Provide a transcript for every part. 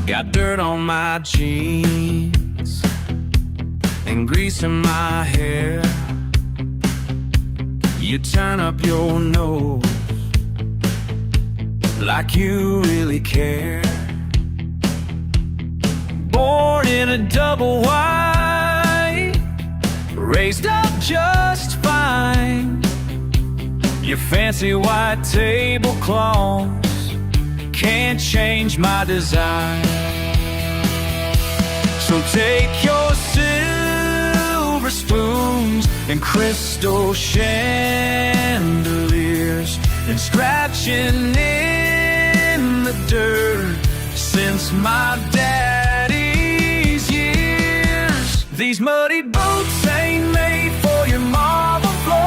Got dirt on my jeans and grease in my hair. You turn up your nose like you really care. Born in a double wide, raised up just fine. Your fancy white tablecloths can't change my design. So take your silver spoons and crystal chandeliers and scratching in the dirt since my daddy's years. These muddy boots ain't made for your marble floor.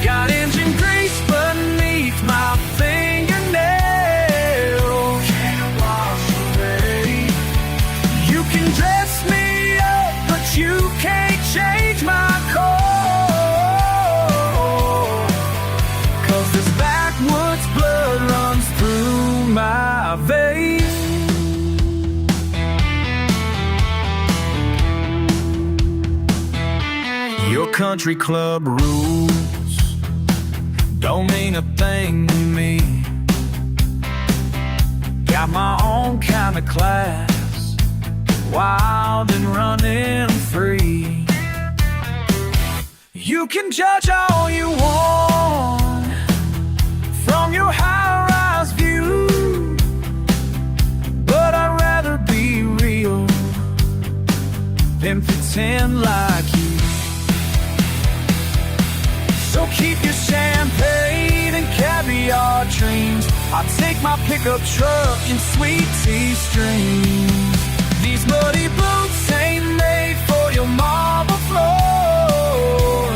Got engine grease beneath my fingernails. Can't wash away. You can dress me up, but you can't change my core. 'Cause this backwoods blood runs through my veins. Your country club rules don't mean a thing to me. Got my own kind of class, wild and running free. You can judge all you want from your high-rise view, but I'd rather be real than pretend like you. So keep your champagne and caviar dreams. I'll take my pickup truck and sweet tea streams. These muddy boots ain't made for your marble floor.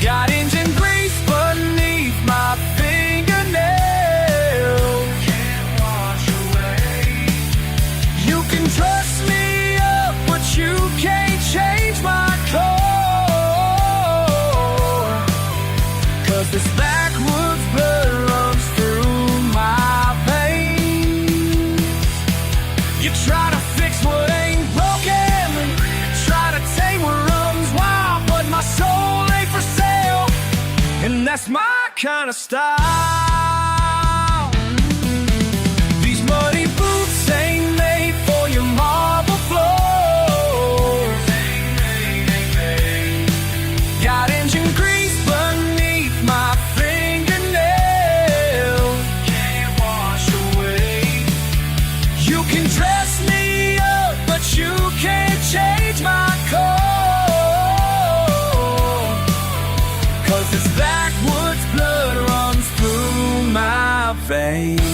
Got engine grease beneath my fingernails. Can't wash away. You can dress me up, but you can't change my core. 'Cause this backwoods blood runs through my veins. You try to fix what ain't broken, try to tame what runs wild, but my soul ain't for sale, and that's my kind of style. These muddy boots ain't made for your marble floors. Got engine grease beneath my fingernails. Can't wash away. You can dress me up, but you can't change my core. 'Cause this backwoods blood runs through my veins.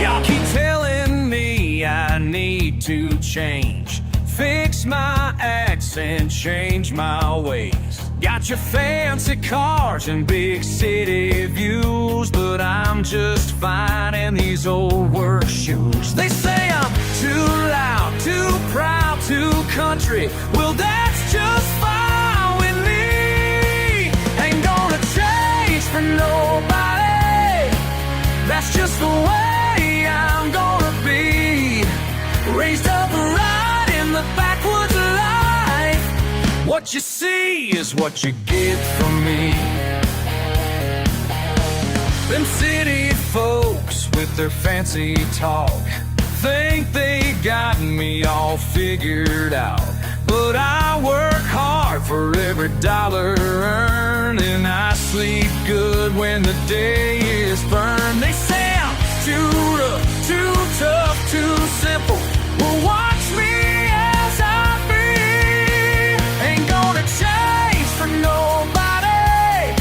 Y'all keep telling me I need to change, fix my accent, change my ways. Got your fancy cars and big city views, but I'm just fine in these old work shoes. They say I'm too loud, too proud, too country. Well, that's just fine with me. Ain't gonna change for nobody. That's just the way I'm gonna be. Raised up right in the backwoods life. What you see is what you get from me. Them city folks with their fancy talk think they got me all figured out, but I work hard for every dollar earned, and I sleep good when the day is burned. They say I'm too rough, too tough, too simple. Well, watch me as I be. Ain't gonna change for nobody.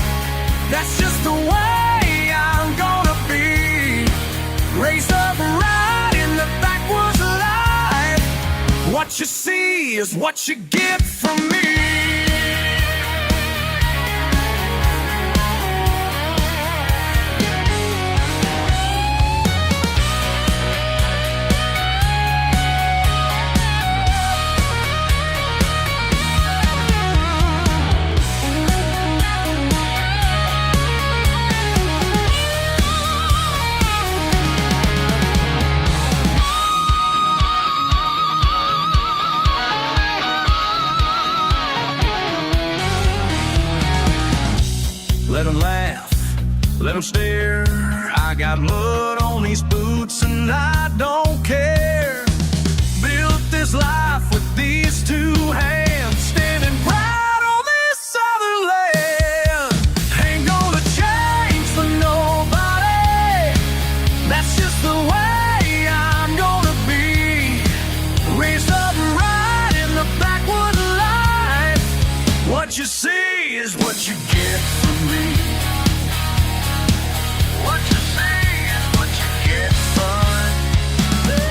That's just the way I'm gonna be. Raised up right What you see is what you get from me. Let 'em laugh, let 'em stare. I got mud on these boots and I don't care. Built this life with these two hands, standing proud on this southern land. Ain't gonna change for nobody, that's just the way I'm gonna be. Raised up right in the backwoods life. What you see is what you get from me. What you say is what you get from me.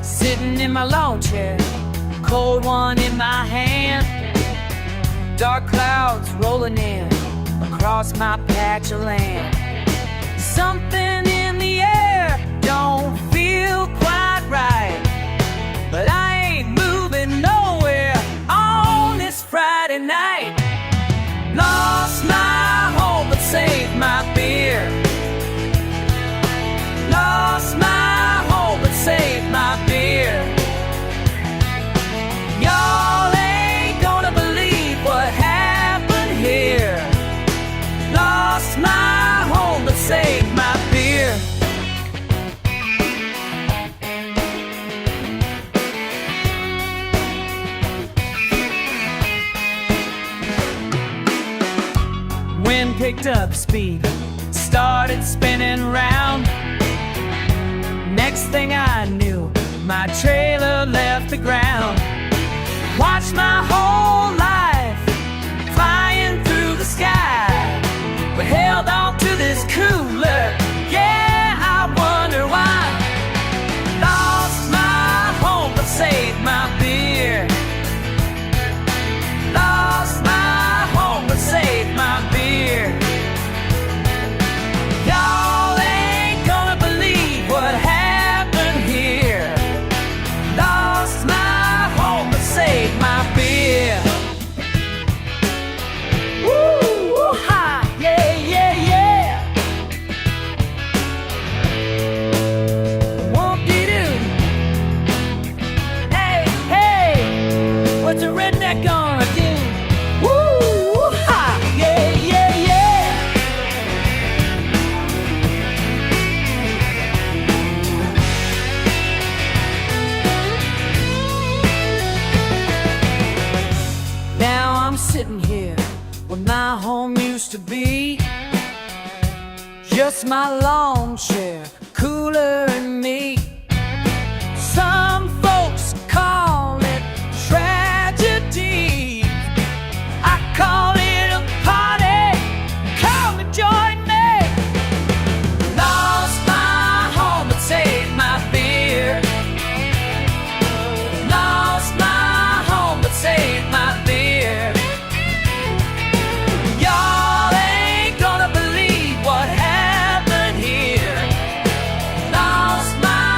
Sitting in my lawn chair, cold one in my hand, dark clouds rolling in across my patch of land. Something in the air don't feel quite right, but I ain't moving nowhere on this Friday night. Lost my home but saved my beer. Lost my home but saved my beer. Y'all ain't gonna believe what happened here. Lost my home but saved my beer. Wind picked up speed, started spinning round. Next thing I knew, my trailer left the ground. Watched my whole life flying through the sky, but held on to this cooler. Yeah, I wonder why. Lost my home but saved my beer. Lost my home but saved my beer. Y'all ain't gonna believe what happened here. Lost my home but saved my beer. Woo, ha, yeah, yeah, yeah. Whoop-de-doo. Hey, hey, what's a redneck gonna do? Woo, ha, yeah, yeah, yeah. Now I'm sitting here where my home used to be. Just my lawn chair, cooler and me. Some folks call it tragedy. I call it a party. Come and join me. Lost my home but saved my beer. Lost my home but saved my beer. Y'all ain't gonna believe what happened here. Lost my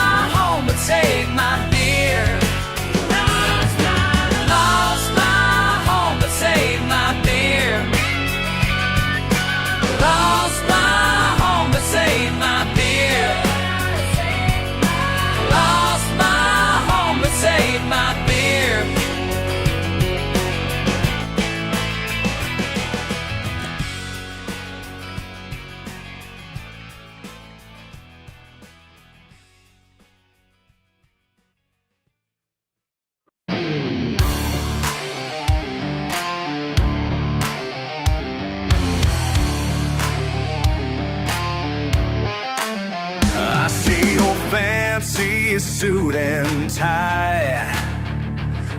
Sunday suit and tie,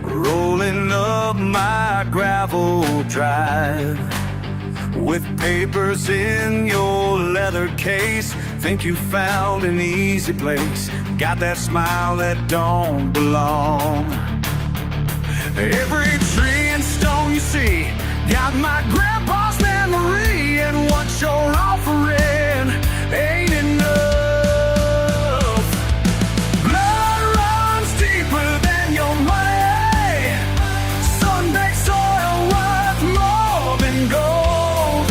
rolling up my gravel drive, with papers in your leather case. Think you found an easy place, got that smile that don't belong. Every tree and stone you see got my grandpa's memory, and what you're offering ain't enough. Blood runs deeper than your money, sun-baked soil worth more than gold.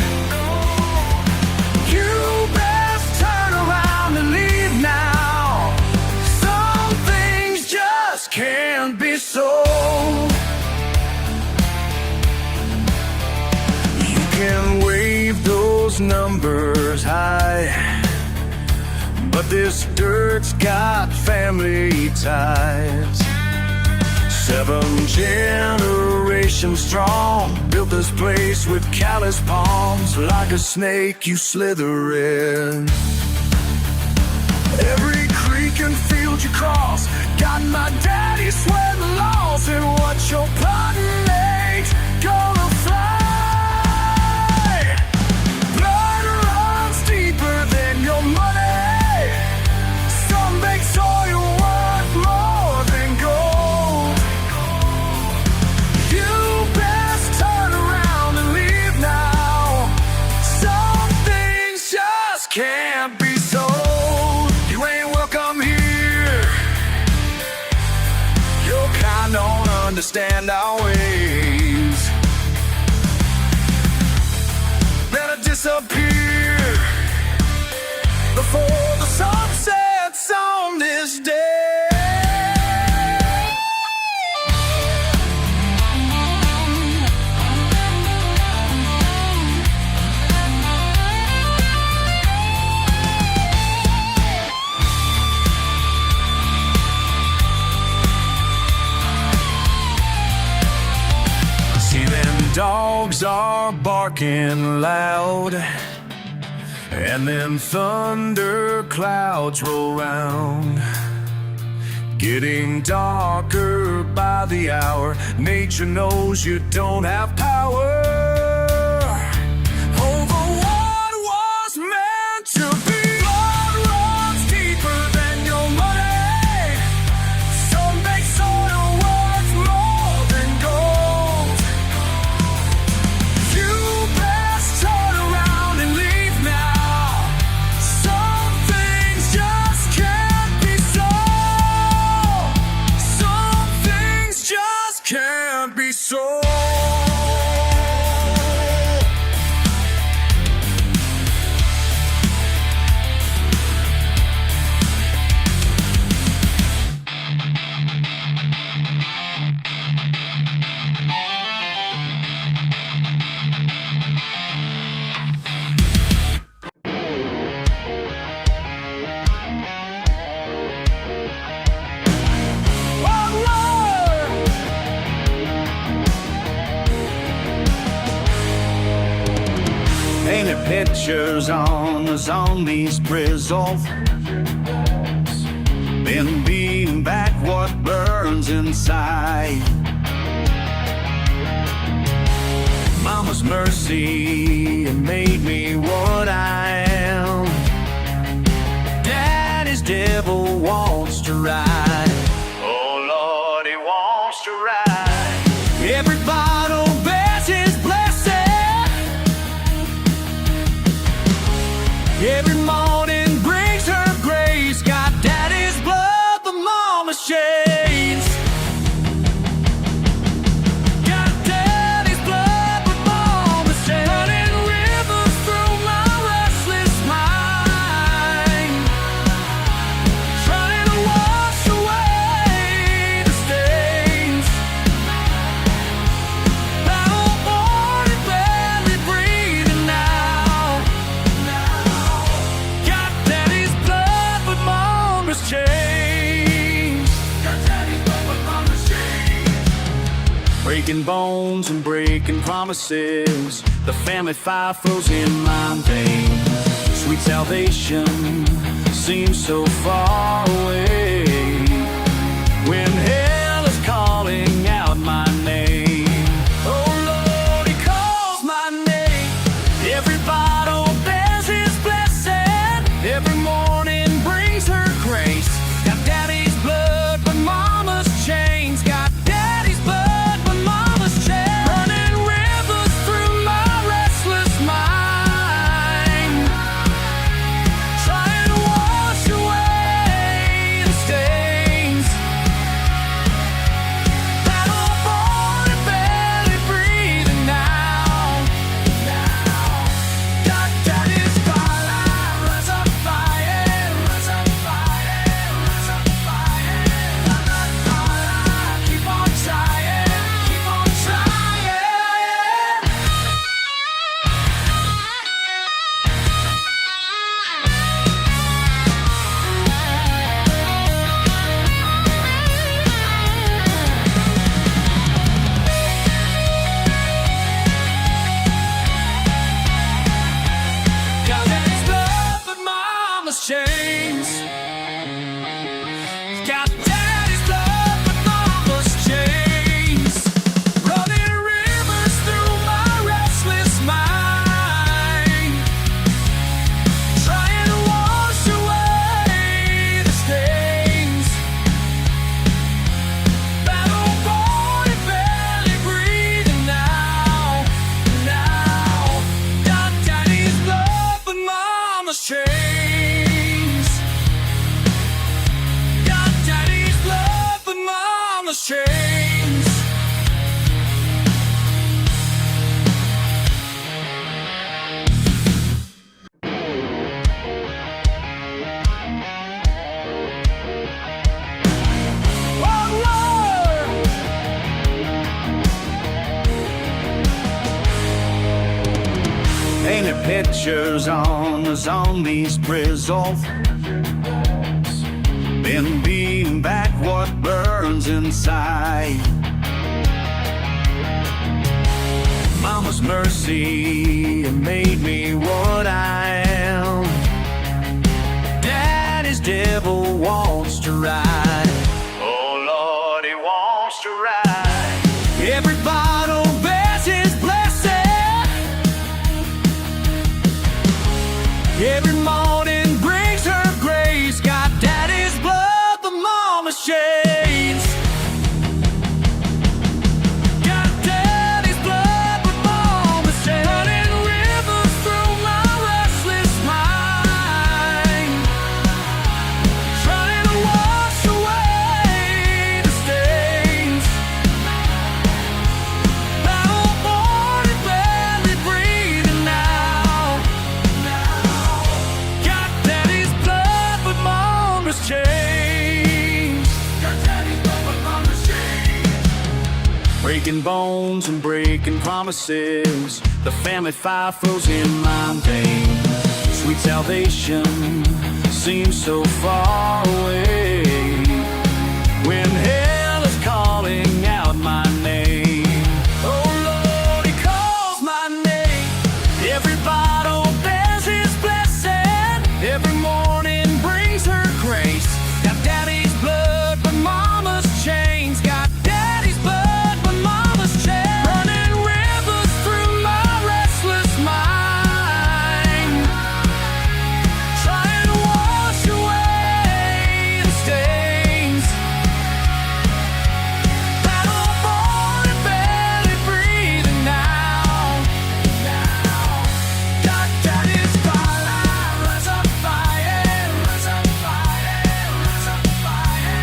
You best turn around and leave now. Some things just can't be sold. You can wave those numbers high, but this dirt's got family ties. 7 generations strong, built this place with callous palms. Like a snake you slither in. Every creek and field you cross got my daddy sweating the laws, and what you're plotting ain't gonna fly. Blood runs deeper than your money, sun-baked soil worth more than gold. You best turn around and leave now. Some things just can't be sold. You ain't welcome here. Your kind don't understand our ways. Better disappear before the sun sets on this day. See, them dogs are barking loud, and then thunder clouds roll round, getting darker by the hour. Nature knows you don't have power over what was meant to be. Blood runs deeper than your money, sun-baked soil worth more than gold. You best turn around and leave now. Some things just can't be sold. Some things just can't be sold. Painted pictures on the zombies' bristle, then beam back what burns inside. Mama's mercy made me what I am. Daddy's devil wants to ride. Oh Lord, he wants to ride. Every bottle bears his blessing. Every morning brings her grace. Got daddy's blood, but mama's shades. Got daddy's blood, but mama's shades. Running rivers through my restless mind, trying to wash away the stains. Battle born and barely breathing now. Got daddy's blood, but mama's chains. Got daddy's blood, but mama's chains. Breaking bones and breaking promises. The family fire flows in my veins. Sweet salvation seems so far away. chains. Painted pictures on the zombies' bristle, been beating back what burns inside. Mama's mercy made me what I am. Daddy's devil wants to ride. Oh Lord, he wants to ride. Every bottle bears his blessing. Every morning brings her grace. Got daddy's blood, the mama's chains. Got daddy's blood, the mama's chains. Running rivers through my restless mind, trying to wash away the stains. Battle born and barely breathing now. Got daddy's blood, but mama's chains. Got daddy's blood, but mama's chains. Breaking bones and breaking promises. The family fire froze in my veins. Sweet salvation seems so far away when hell is calling out my name. Oh Lord, he calls my name. Every bottle bears his blessing. Every morning brings her grace. Got daddy's blood, but mama's chains. Got daddy's blood, but mama's chains. Running rivers through my restless mind, trying to wash away the stains. Battle born and barely breathing now. Got daddy's fire, rise up fire, rise up fire, rise up fire.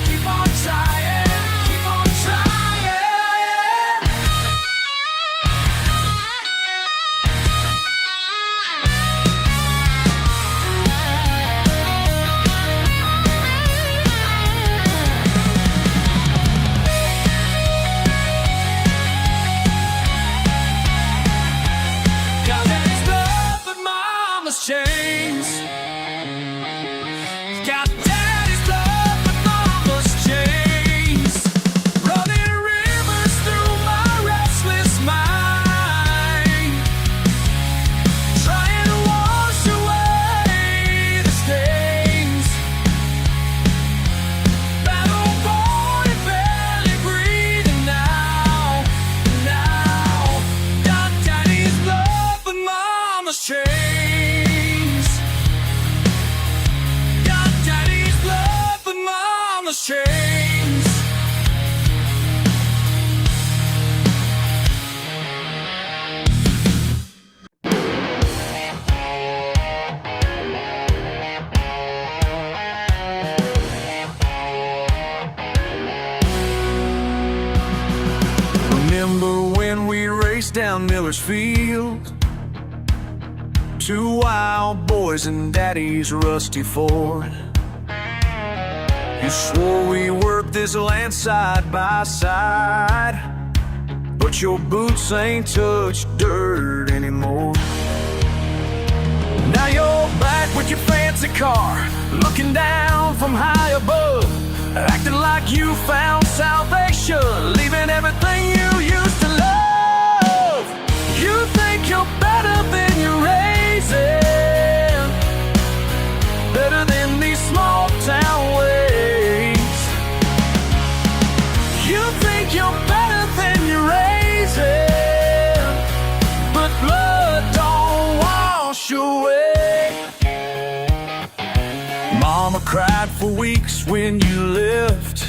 Keep on trying, keep on trying. Got daddy's blood, but mama's chains. Got daddy's blood, but mama's chains. Running rivers through my restless mind, trying to wash away the stains. Battle born and barely breathing now. Got daddy's blood, but mama's chains. Got daddy's blood, but mama's chains. Remember when we raced down Miller's Field? Two wild boys in daddy's rusty Ford. You swore we worked this land side by side, but your boots ain't touched dirt anymore. Now you're back with your fancy car, looking down from high above, acting like you found salvation, leaving everything you used to love. You think you're better than you're raising, better than these small town ways. You think you're better than you're raising, but blood don't wash away. Mama cried for weeks when you left.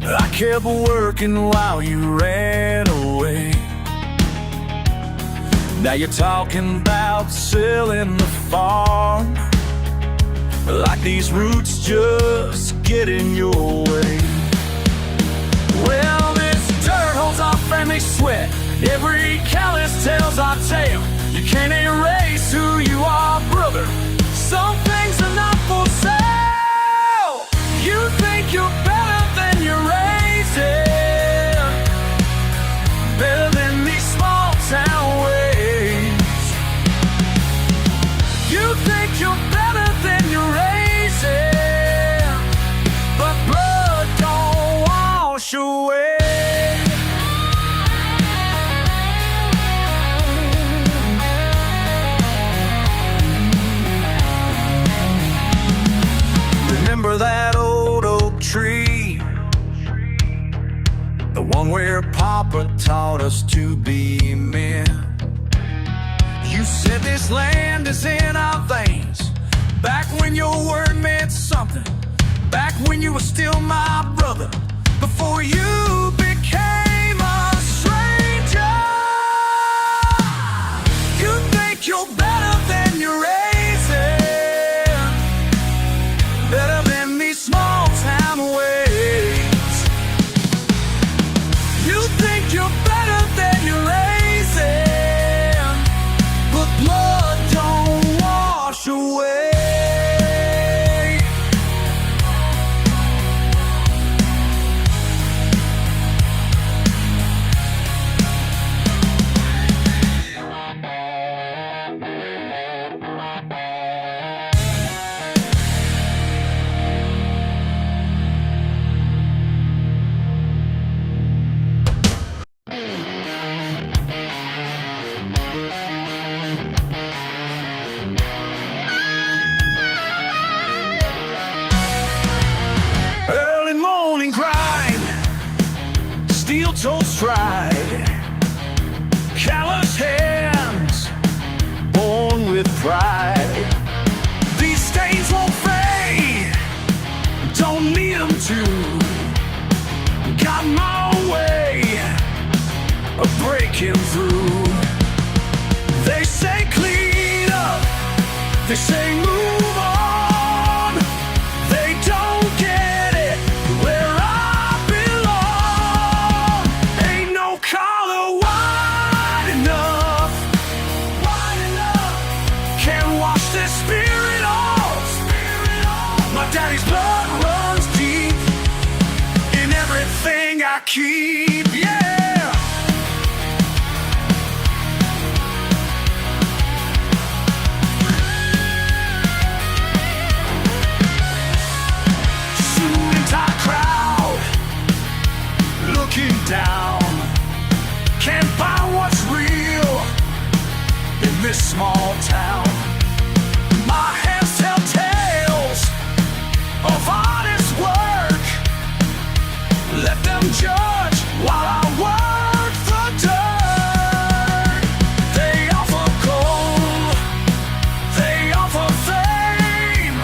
I kept working while you ran away. Now you're talking about selling the farm. like these roots just get in your way. Well, this dirt holds our family sweat. Every callous tells our tale. You can't erase who you are, brother. Some things are not for sale. You think you're better than you're raising, better than these small town ways. You think you're better than you're raising, but blood don't wash away. Remember that old oak tree, the one where Papa taught us to be men. You said this land is in our veins, back when your word meant something, back when you were still my brother, before you became a stranger. You think you're better than you're raising, better than these small town ways. You think you're better than you're raising, but blood don't wash away. Early morning grind, steel-toed stride, callous hands, born with pride. These stains won't fade, don't need them to. Got my own way of breaking through. They say clean up, they say move on. They don't get it where I belong. Ain't no collar wide enough, wide enough. Can't wash this spirit off, spirit off. My daddy's blood runs deep in everything I keep, yeah. Looking down, can't find what's real in this small town. My hands tell tales of honest work. Let them judge while I work the dirt. They offer gold, they offer fame,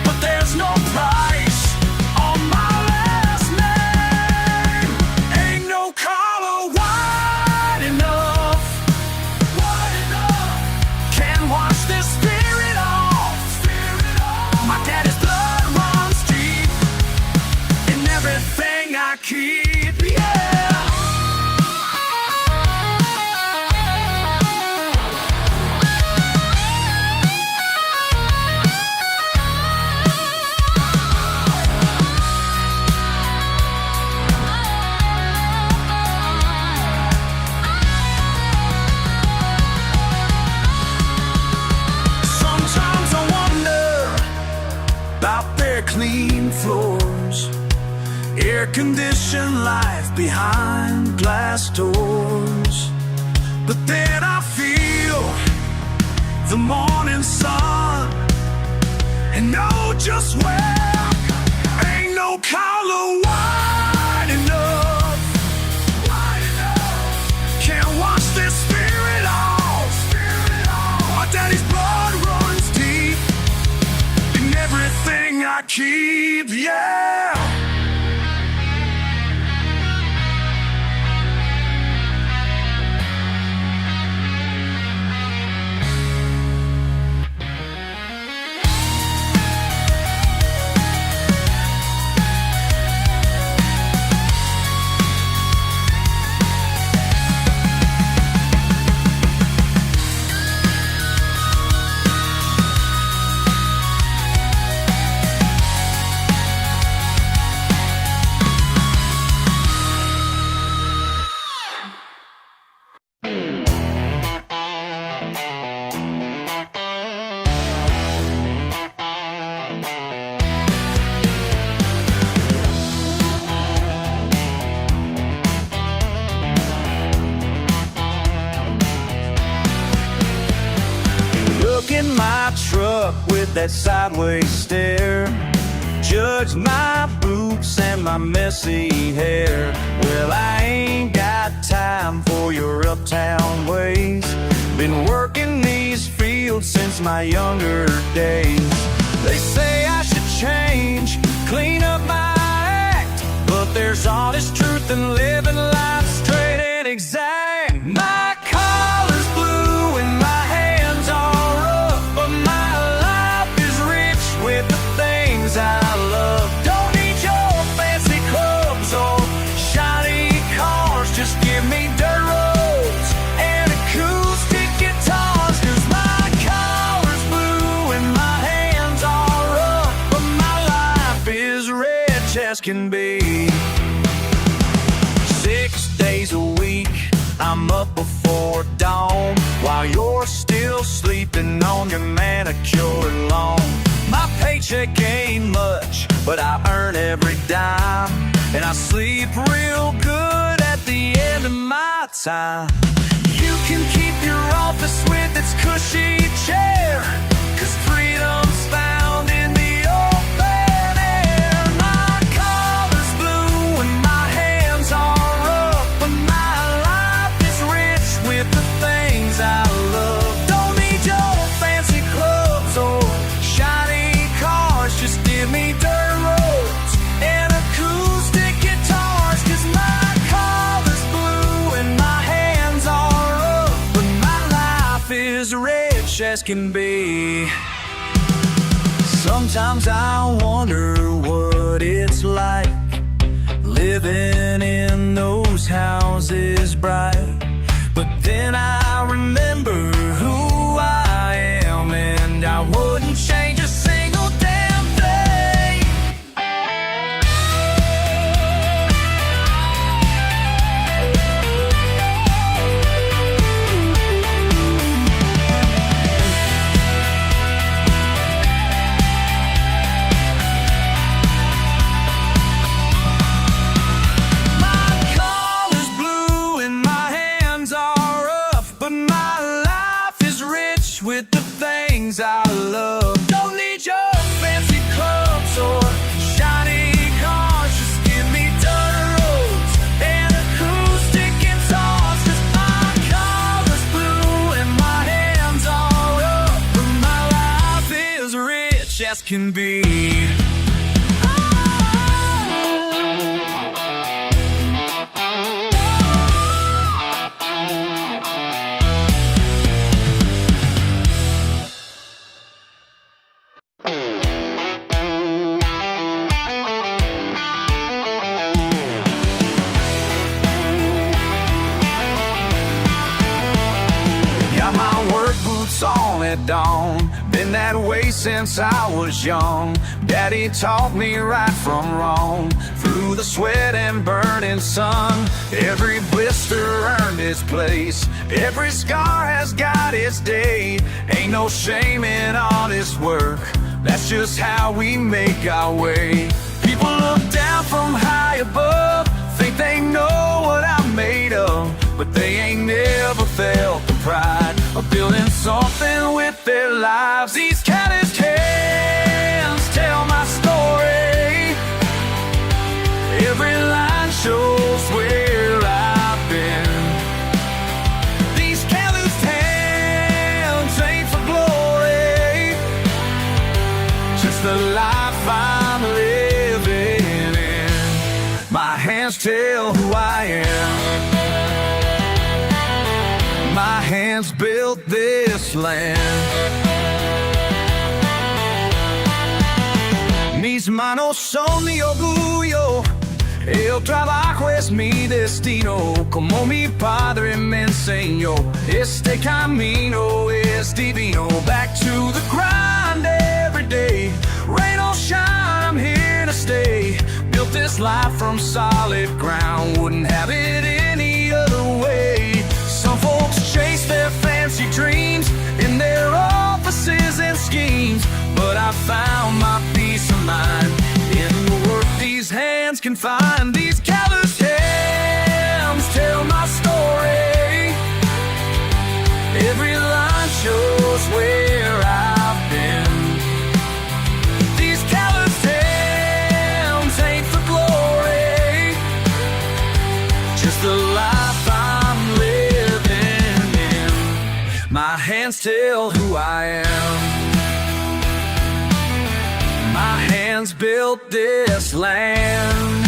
but there's no price on my last name. Ain't no collar wide enough, wide enough. Can't wash this spirit off, spirit off. My daddy's blood runs deep in everything I keep, yeah. Sometimes I wonder about their clean floors, air-conditioned life behind glass doors. But then I feel the morning sun and know just where. Ain't no collar wide enough, wide enough. Can't wash this spirit off, spirit off. My daddy's blood runs deep in everything I keep, yeah. that sideways stare. Judge my boots and my messy hair. Well, I ain't got time for your uptown ways. Been working these fields since my younger days. They say I should change, clean up my act, but there's honest truth in living life straight and exact. My collar's blue and my hands are rough, but my life is rich with the things I love. Don't need your fancy clubs or shiny cars, just give me dirt roads and acoustic guitars. 'Cause my collar's blue and my hands are rough, but my life is rich as can be. 6 days a week, I'm up before dawn, while you're still sleeping on your manicured lawn. My paycheck ain't much, but I earn every dime, and I sleep real good at the end of my time. You can keep your office with its cushy chair, 'cause freedom's found in the open air. My collar's blue and my hands are rough, but my life is rich with the things I love. Don't need your fancy clubs or shiny cars, just give me dirt roads and acoustic guitars. 'Cause my collar's blue and my hands are rough, but my life is rich as can be. Sometimes I wonder what it's like living in those houses bright, but then I remember who I am, and I wouldn't change a single damn thing. My collar's blue and my hands are rough, but my life is rich with the things I love. Don't need your fancy clubs or shiny cars, just give me dirt roads and acoustic guitars. 'Cause my collar's blue and my hands are rough, but my life is rich as can be. Got my work boots on at dawn, been that way since I was young. Daddy taught me right from wrong, through the sweat and burning sun. Every blister earned its place, every scar has got its day. Ain't no shame in honest work, that's just how we make our way. People look down from high above, think they know what I'm made of, but they ain't never felt the pride of building something with their lives. These calloused hands tell my story, every line shows where I've been. These calloused hands ain't for glory, just the life I'm living in. My hands tell who I am, my hands built this land. Mis manos son mi orgullo, el trabajo es mi destino. Como mi padre me enseñó, este camino es divino. Back to the grind every day, rain or shine, I'm here to stay. Built this life from solid ground, wouldn't have it any other way. Some folks chase their fancy dreams in their offices and schemes, but I found my peace of mind in the work these hands can find. These calloused hands tell my story, every line shows where I've been. hands tell who I am. My hands built this land.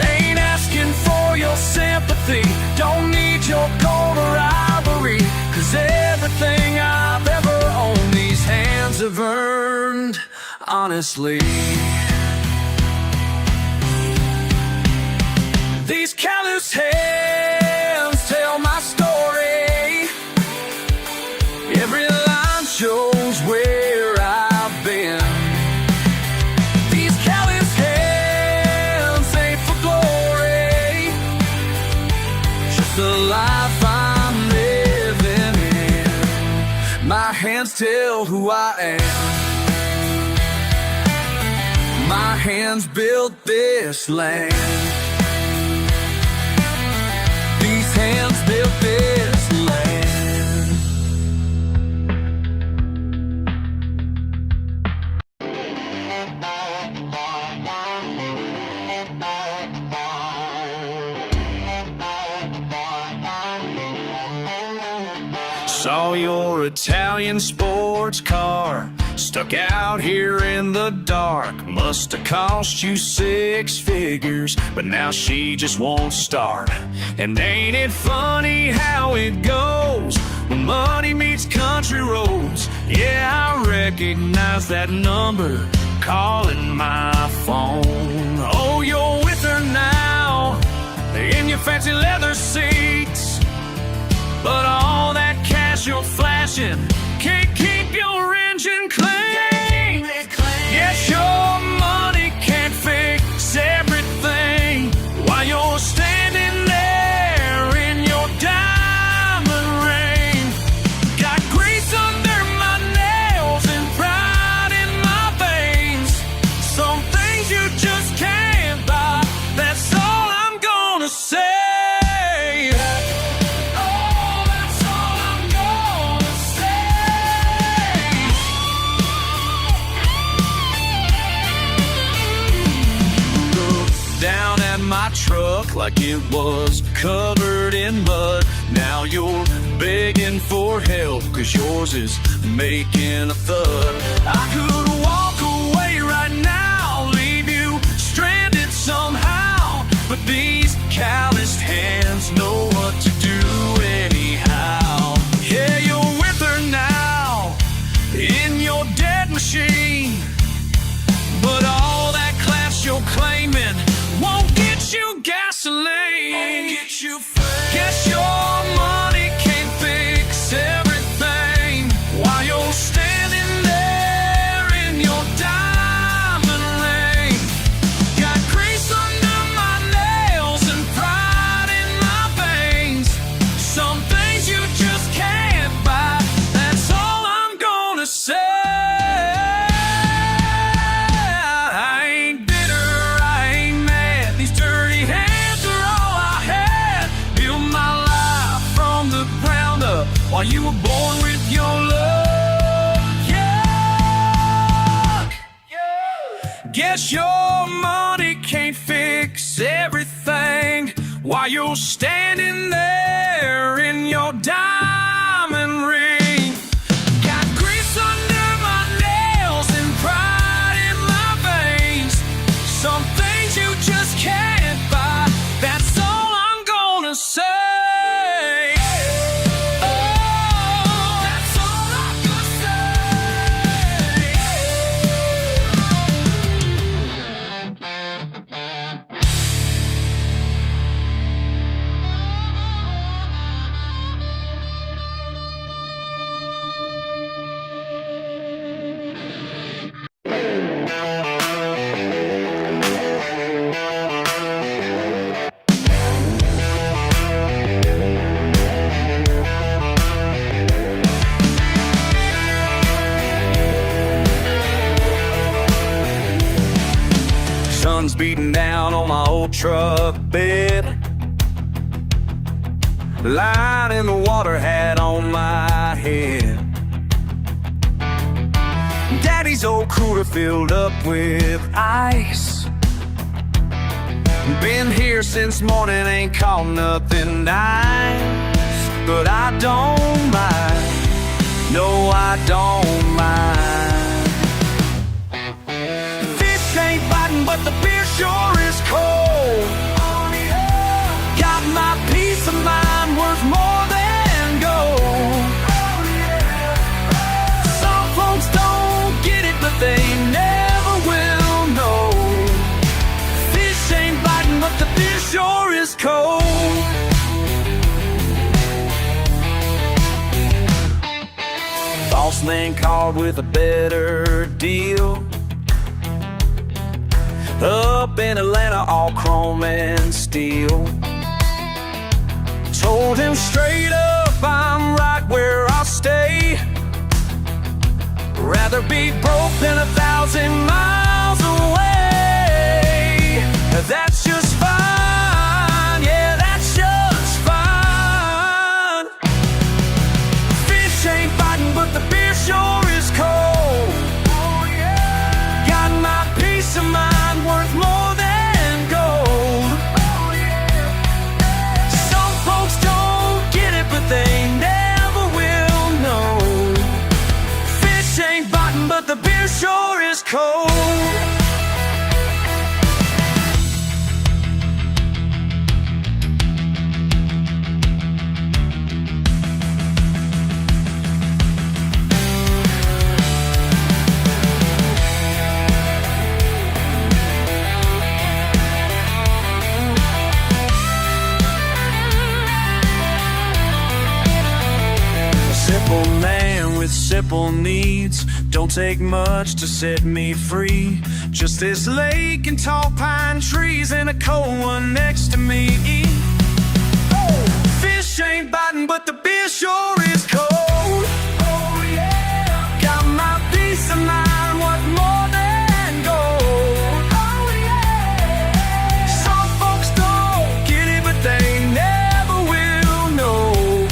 Ain't asking for your sympathy, don't need your gold or ivory, 'cause everything I've ever owned these hands have earned honestly. These callous hands tell my story. Every line shows where I've been. These callous hands ain't for glory, just the life I'm living in. My hands tell who I am. My hands built this land. These hands built this land. Saw your Italian sports car stuck out here in the dark. Must have cost you 6 figures, but now she just won't start. And ain't it funny how it goes when money meets country roads? Yeah, I recognize that number calling my phone. Oh, you're with her now, in your fancy leather seats, but all that cash you're flashing can't keep your engine clean. Yes, your money can't fix everything while you're standing there in your diamond ring. Got grease under my nails and pride in my veins. Some things you just can't buy, that's all I'm gonna say. My truck like it was covered in mud. Now you're begging for help, 'cause yours is making a thud. I could walk away right now, leave you stranded somehow, but these calloused hands know what to do anyhow. Yeah, you're with her now, in your dead machine, but all that class you're claiming won't get you gasoline. Guess your money can't fix everything while you're standing there in your diamond ring. Got grease under my nails and pride in my veins. Some things you just can't buy, that's all I'm gonna say. While you were born with your love, yeah. Guess your money can't fix everything while you're standing there in your diamond ring. Got grease under my nails and pride in my veins. Some things you just can't buy, that's all I'm gonna say. Sun's beating down on my old truck bed, lying in the water hat on my head. Daddy's old cooler filled up with ice. Been here since morning, ain't caught nothing nice. but I don't mind. No, I don't mind. Fish ain't biting, but the beer sure is cold. Got my peace of mind worth more than gold. Some folks don't get it, but they never will know. Fish ain't biting, but the beer sure is cold. Boss man called with a better deal. Up in Atlanta, all chrome and steel. Told him straight up, I'm right where I'll stay. Rather be broke than 1,000 miles away. That's just fine, yeah, that's just fine. Fish ain't biting, but the beer sure is cold. Got my peace of mind worth more than gold. Some folks don't get it, but they never will know. Fish ain't biting, but the beer sure is cold. Simple man with simple needs. Don't take much to set me free. Just this lake and tall pine trees and a cold one next to me. Fish ain't biting, but the beer sure is cold. Oh yeah, got my peace of mind worth more than gold. Oh yeah, some folks don't get it, but they never will know.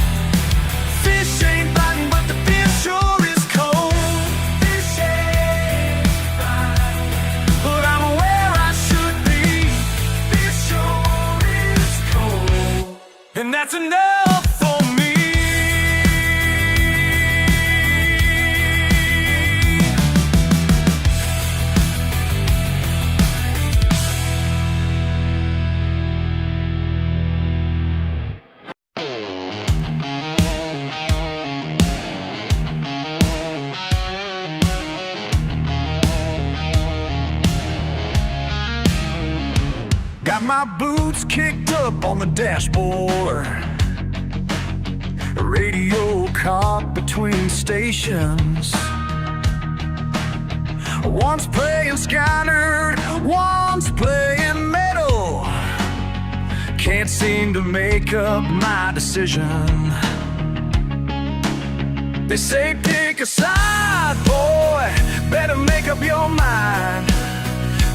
Fish ain't biting, but the beer sure is cold. Fish ain't biting, but I'm where I should be. Beer sure is cold, and that's enough for me. Got my boots kicked up on the dashboard. Radio caught between stations. One's playing Skynyrd, one's playing metal. Can't seem to make up my decision. They say pick a side, boy, better make up your mind.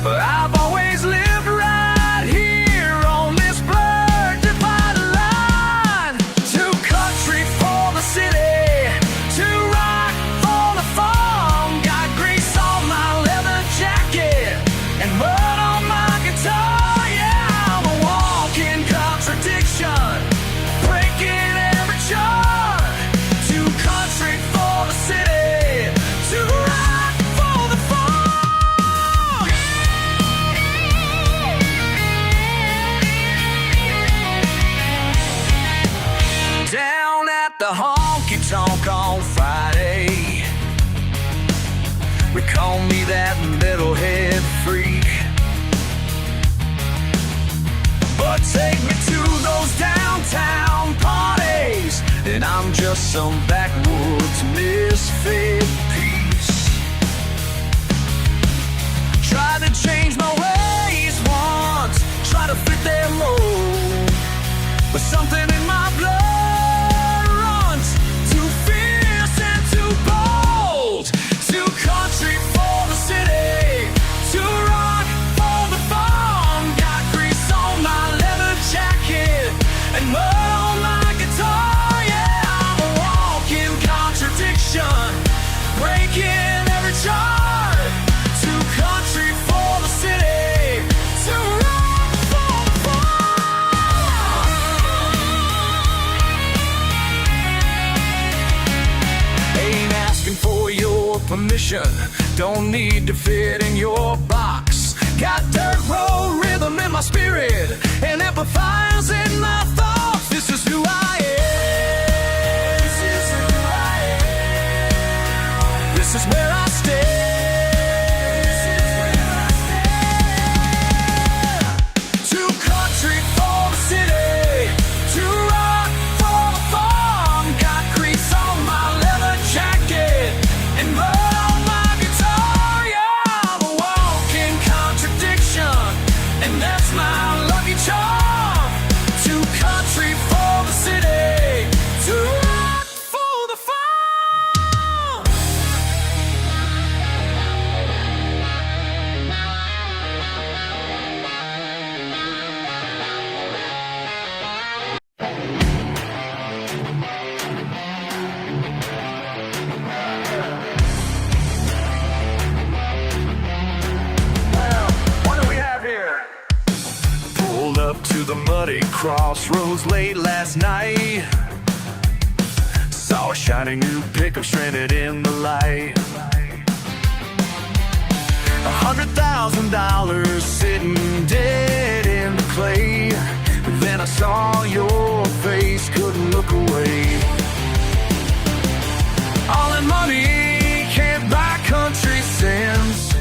But I've always lived right here on this blurred divided line. Too country for the city, too rock for the farm. Got grease on my leather jacket and mud on my guitar. Yeah, I'm a walking contradiction, breaking every chart. Too country for the city, too rock for the farm. Down at the honky-tonk on Friday, we call me that metalhead freak. But take me to those downtown parties, and I'm just some backwoods misfit piece. Tried to change my ways once, try to fit their mold, but something in my blood runs too fierce and too bold. Too country for the city, too rock for the farm. Got grease on my leather jacket and mud on my guitar. Yeah, I'm a walking contradiction, connection, don't need to fit in your box. Got dirt road rhythm in my spirit, and amplifiers in my thoughts. This is who I am. This is who I am. This is where I stay. The muddy crossroads late last night, saw a shiny new pickup stranded in the light. $100,000 sitting dead in the clay. Then I saw your face, couldn't look away. All in money can't buy country sense.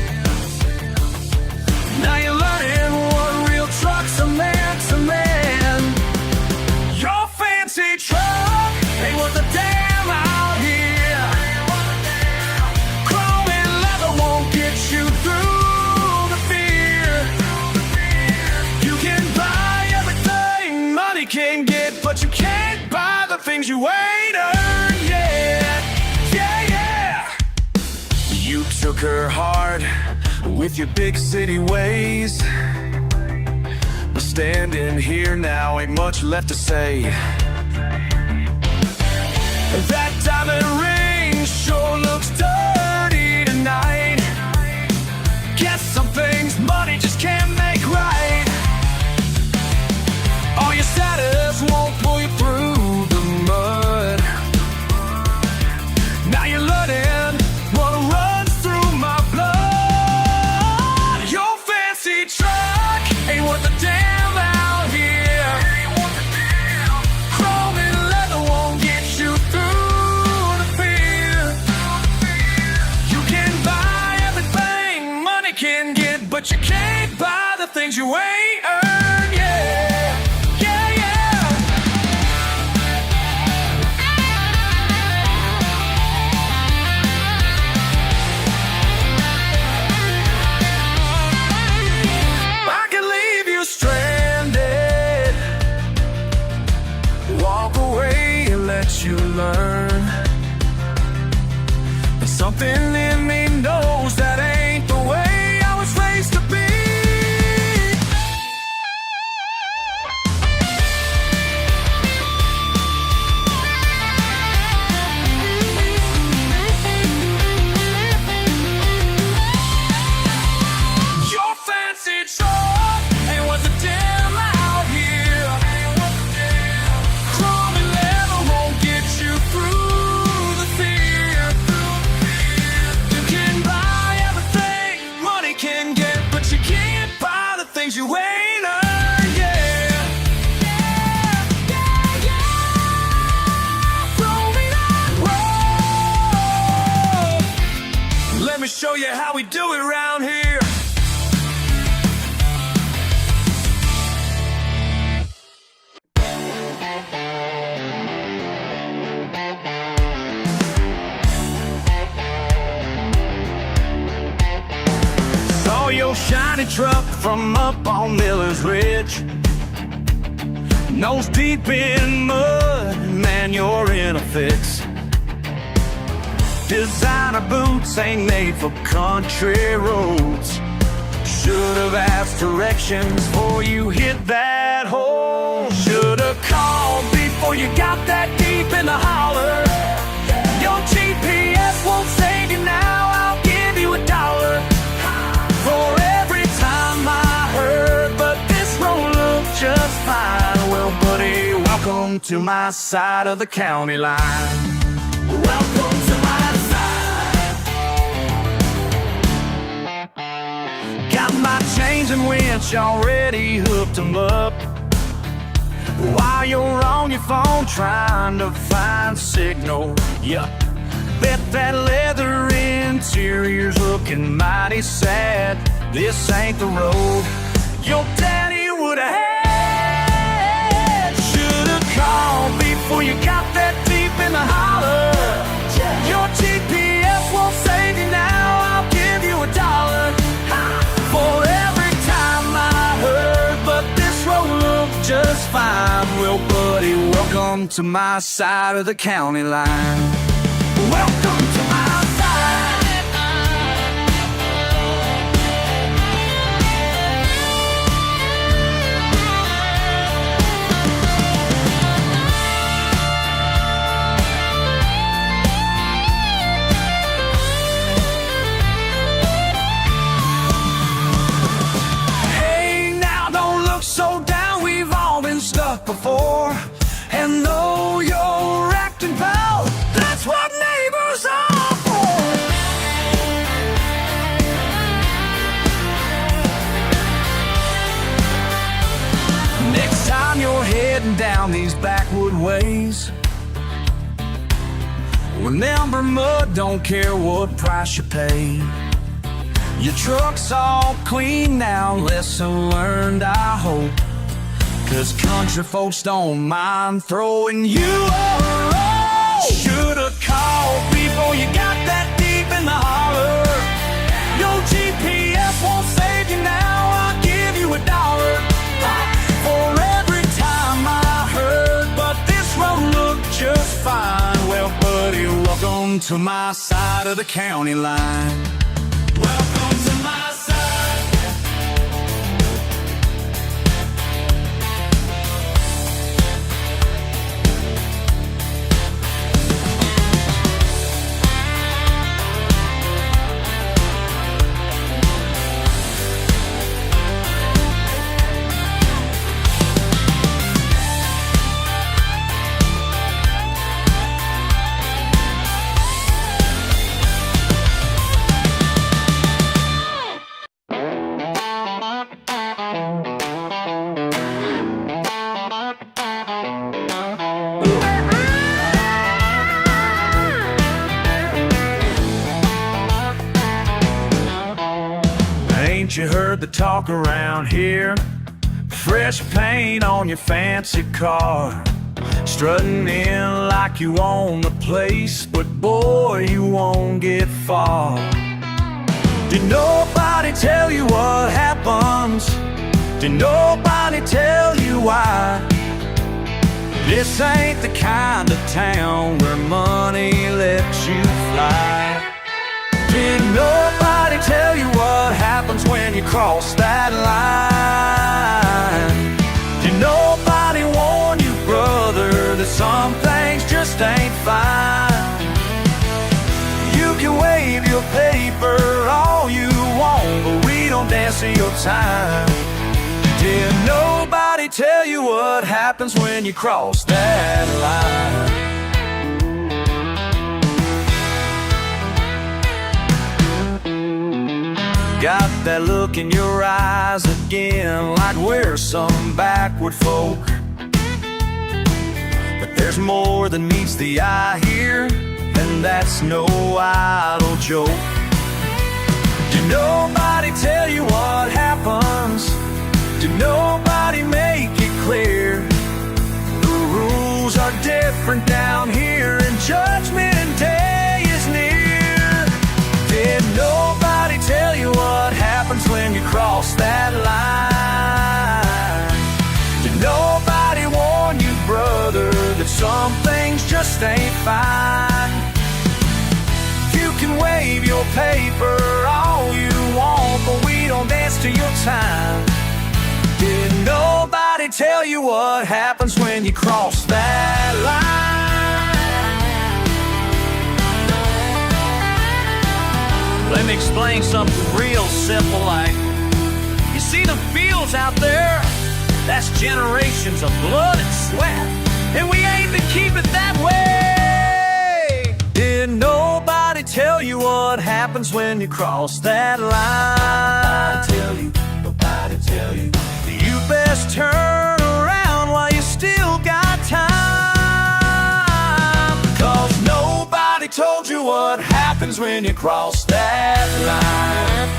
Now you're learning what real trucks are meant to man. Your fancy truck ain't worth a damn out here. Chrome and leather won't get you through the fear. You can buy everything money can get, but you can't buy the things you ain't earned yet. Yeah, yeah. You took her heart with your big city ways. Standing here now, ain't much left to say. That diamond ring sure looks dirty tonight. Guess some things money just can't make right. All your status won't pull you through the mud. Now you're learning what runs through my blood. Your fancy truck ain't worth a damn. But you can't buy the things you ain't earned, yeah, yeah, yeah. I can leave you stranded, walk away and let you learn. But something in me knows that ain't the way to be. Your fancy truck ain't worth a damn out here. Chrome and leather won't get you through the fear. You can buy everything money can get, but you can't buy the things you ain't earned, yeah. Yeah, yeah, yeah. Throw me that road. Let me show you how we do it around here. Your shiny truck from up on Miller's Ridge, nose deep in mud, man, you're in a fix. Designer boots ain't made for country roads. Should've asked directions before you hit that hole. Should've called before you got that deep in the holler. Your GPS won't save you now, I'll give you $1 for every time I heard, but this road looked just fine. Well, buddy, welcome to my side of the county line. Welcome to my side. Got my chains and winch already hooked 'em up, while you're on your phone trying to find signal. Yeah, bet that leather interior's looking mighty sad. This ain't the road your daddy would've had. Should've called before you got that deep in the holler. Your GPS won't save you now, I'll give you $1 for every time I heard, but this road looked just fine. Well, buddy, welcome to my side of the county line. Welcome to my side. Hey, now don't look so down, we've all been stuck before. And though you're acting proud, that's what neighbors are for. Next time you're heading down these backwood ways, remember, mud don't care what price you pay. Your truck's all clean now, lesson learned, I hope, 'cause country folks don't mind throwing you a roll. Should've called before you got that deep in the holler. Your GPS won't save you now, I'll give you $1 for every time I heard, but this road looked just fine. Well, buddy, welcome to my side of the county line. Welcome to my side. Ain't you heard the talk around here? Fresh paint on your fancy car, strutting in like you own the place, but boy, you won't get far. Did nobody tell you what happens? Did nobody tell you why? This ain't the kind of town where money lets you fly. Did nobody tell you what happens when you cross that line? Did nobody warn you, brother, that some things just ain't fine? You can wave your paper all you want, but we don't dance to your time. Did nobody tell you what happens when you cross that line? Got that look in your eyes again, like we're some backward folk. But there's more than meets the eye here, and that's no idle joke. Did nobody tell you what happens? Did nobody make it clear? The rules are different down here, and judgment day is near. Did nobody tell you what happens when you cross that line? Did nobody warn you, brother, that some things just ain't fine? You can wave your paper all you want, but we don't dance to your time. Did nobody tell you what happens when you cross that line? Let me explain something real simple, like, you see the fields out there? That's generations of blood and sweat, and we aim to keep it that way. Did nobody tell you what happened happens when you cross that line. Nobody tell you. You best turn around while you still got time. 'Cause nobody told you what happens when you cross that line.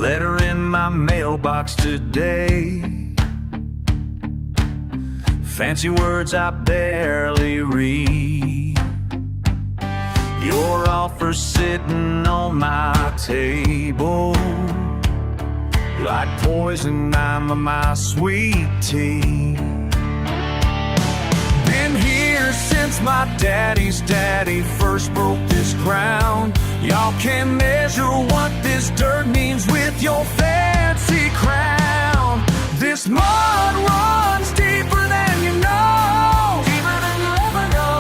Letter in my mailbox today. Fancy words I barely read. Your offer sitting on my table, like poison I'm my sweet tea. Been here since my daddy's daddy first broke this ground. Y'all can't measure what this dirt means with your fancy crown. This mud runs deeper than you know, deeper than you ever know.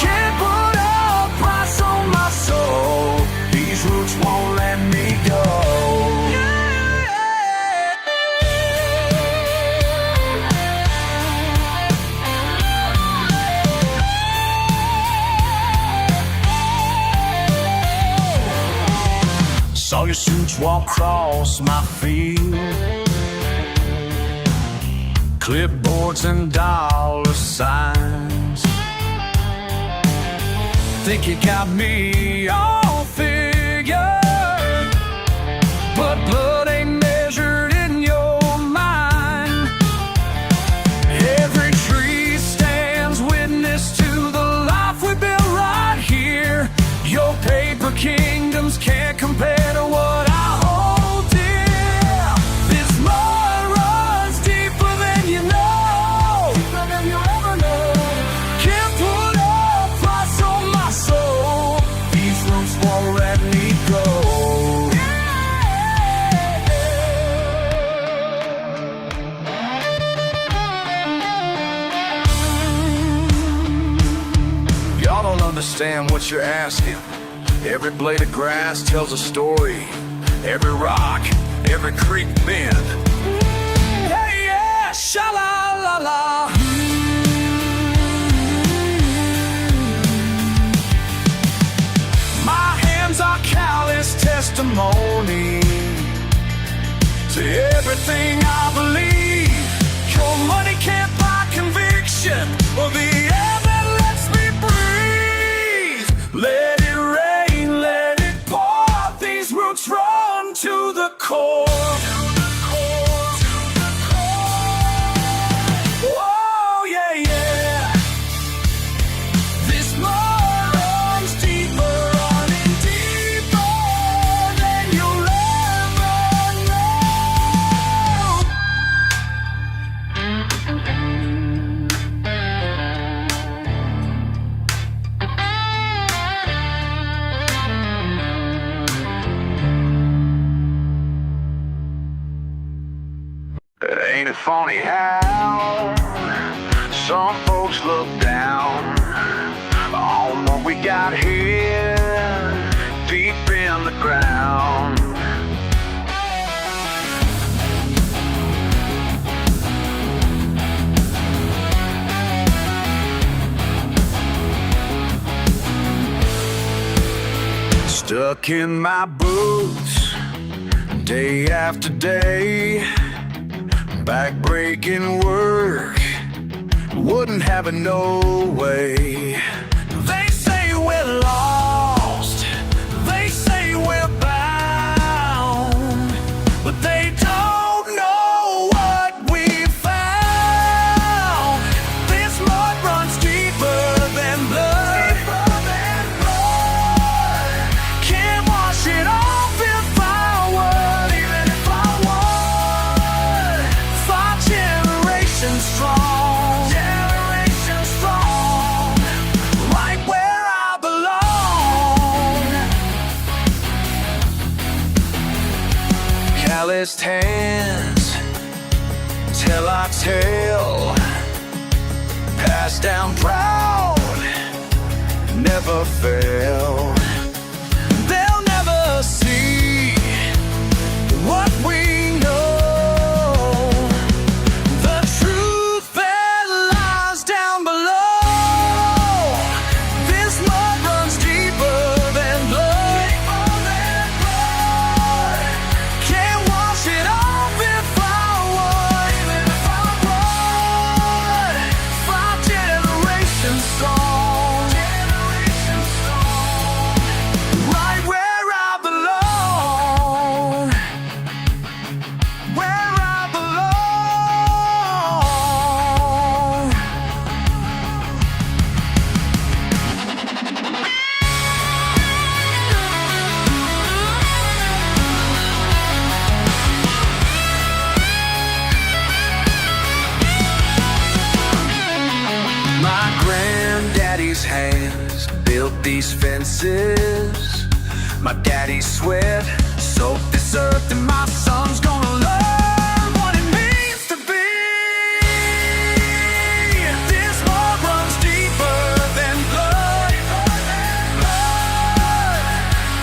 Can't put a price on my soul. These roots won't let me go. Saw your suits walk across my field, clipboards and dollar signs. Think you got me all figured, but blood ain't measured in your mind. Every tree stands witness to the life we built right here. Your paper kingdoms can't compare to what I hold dear. This mud runs deeper than you know, deeper than you ever know. Can't put a price on my soul. These roots won't let me go. Y'all don't understand what you're asking. Every blade of grass tells a story. Every rock, every creek bend. Hey, yeah, sha-la-la-la. My hands are callous testimony to everything I believe. Your money can't buy conviction or the air that lets me breathe. Let it rain, let it pour. These roots run to the core. Whoa, yeah, yeah. This mud runs deeper, running deeper than you'll ever know. Ain't it funny how some folks look down on what we got here deep in the ground? Stuck in my boots day after day, back-breaking work, wouldn't have it no way. They say we're lost, they say we're bound, but they don't know what we found. calloused hands tell our tale, passed down proud, never fail. They'll never see what we know, the truth that lies down below. This mud runs deeper than blood, can't wash it off if I would. 5 generations strong, right where I belong, where I belong. My granddaddy's hands built these fences. My daddy's sweat soaked this earth, and my son's gonna learn what it means to be. This mud runs deeper than blood,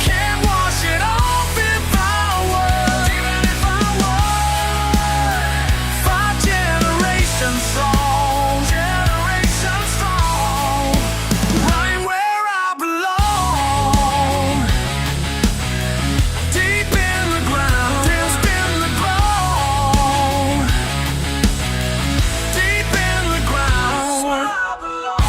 can't wash it off if I would. 5 generations strong, right where I belong. Deep in the ground, deep in the ground, where I belong.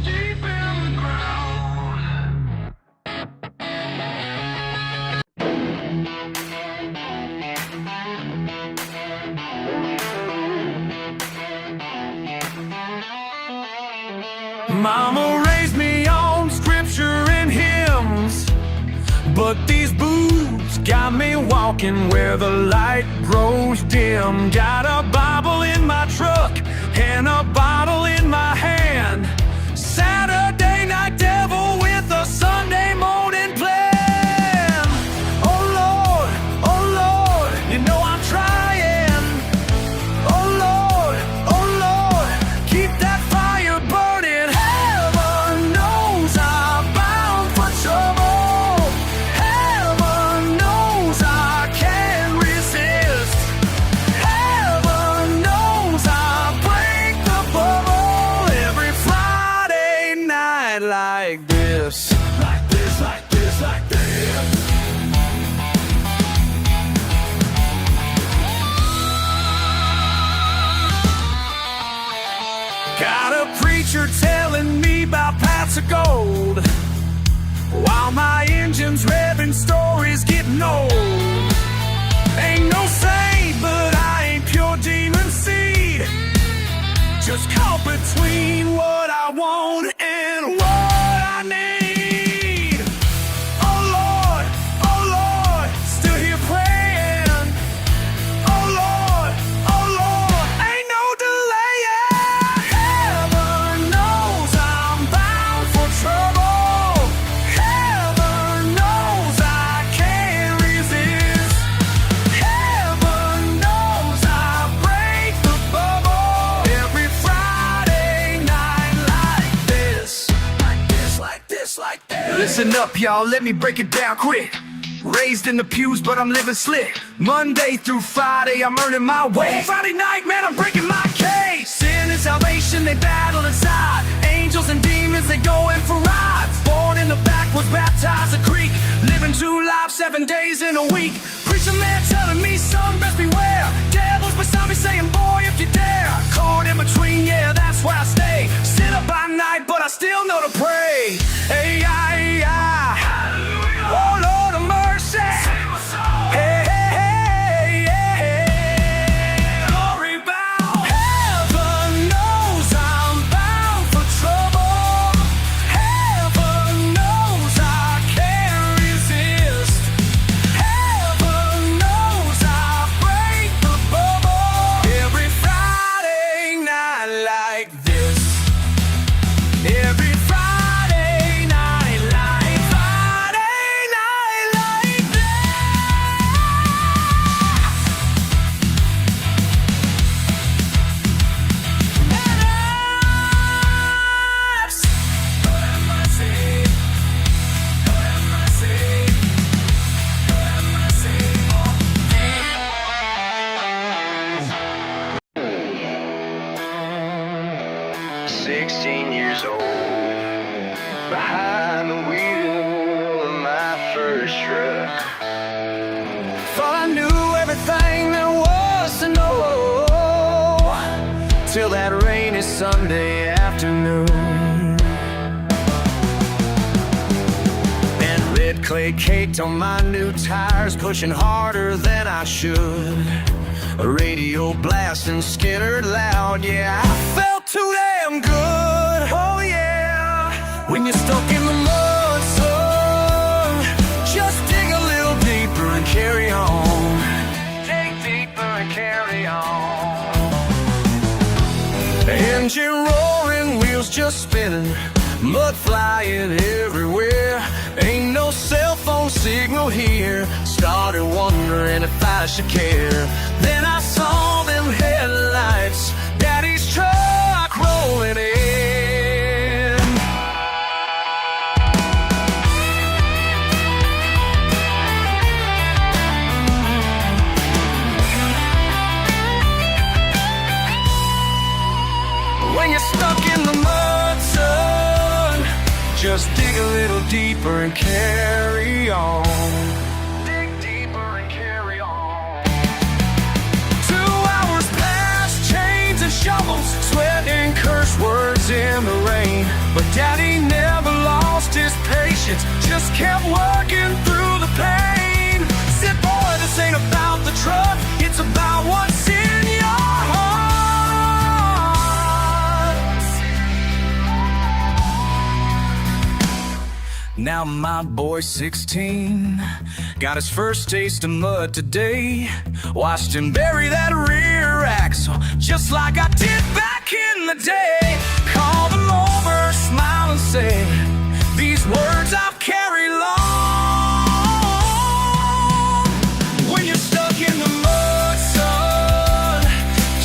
Deep in the ground. Mama raised me on scripture and hymns, but these boots got me walking where the light grows dim. Got a Bible in my truck and a bottle in my hand. Saturday night devil with a Sunday morning plan. Oh Lord, you know I'm trying. Oh Lord, keep that fire burning. Heaven knows I'm bound for trouble. Heaven knows I can't resist. Heaven knows I break the bubble every Friday night like this. Like this, like this, like this. Got a preacher telling me about paths of gold, while my engine's revving, stories getting old. Ain't no saint, but I ain't pure demon seed, just caught between what I want and what I need. Oh Lord, still here praying. Oh Lord, ain't no delaying. Heaven knows I'm bound for trouble. Heaven knows I can't resist. Heaven knows I break the bubble every Friday night like this. Like this, like this, like this. Listen up, y'all, let me break it down quick. Raised in the pews, but I'm living slick. Monday through Friday, I'm earning my way. Friday night, man, I'm breaking my case. Sin and salvation, they battle inside. Angels and demons, they going for rides. Born in the backwoods, baptized a creek. Living 2 lives, 7 days in a week. Preacher man telling me, son, best beware. Devils beside me saying, boy, if you dare. Caught in between, yeah, that's where I stay. Sit up by night, but I still know to pray. Hey, oh Lord of mercy. Hey, glory bound. Heaven knows I'm bound for trouble. Heaven knows I can't resist. Heaven knows I break the bubble every Friday night like this. Every Friday night 16 years old, behind the wheel of my first truck. Thought I knew everything there was to know, till that rainy Sunday afternoon. And red clay caked on my new tires, pushing harder than I should. A radio blasting Skinner loud, yeah, I felt too damn good. Oh yeah, when you're stuck in the mud, son, just dig a little deeper and carry on. Dig deeper and carry on. Engine roaring, wheels just spinning, mud flying everywhere. Ain't no cell phone signal here. Started wondering if I should care. Then I saw them headlights, Daddy's truck rolling in. When you're stuck in the mud, son, just dig a little deeper and carry on. Dig deeper and carry on. 2 hours past, chains and shovels, sweat and curse words in the rain. But Daddy never lost his patience, just kept working through the pain. Said, boy, this ain't about the truck, it's about what's in your heart. Now my boy's 16, got his first taste of mud today. Watched him bury that rear axle, just like I did back in the day. Called him over, smile and say, these words I've carried long. When you're stuck in the mud, son,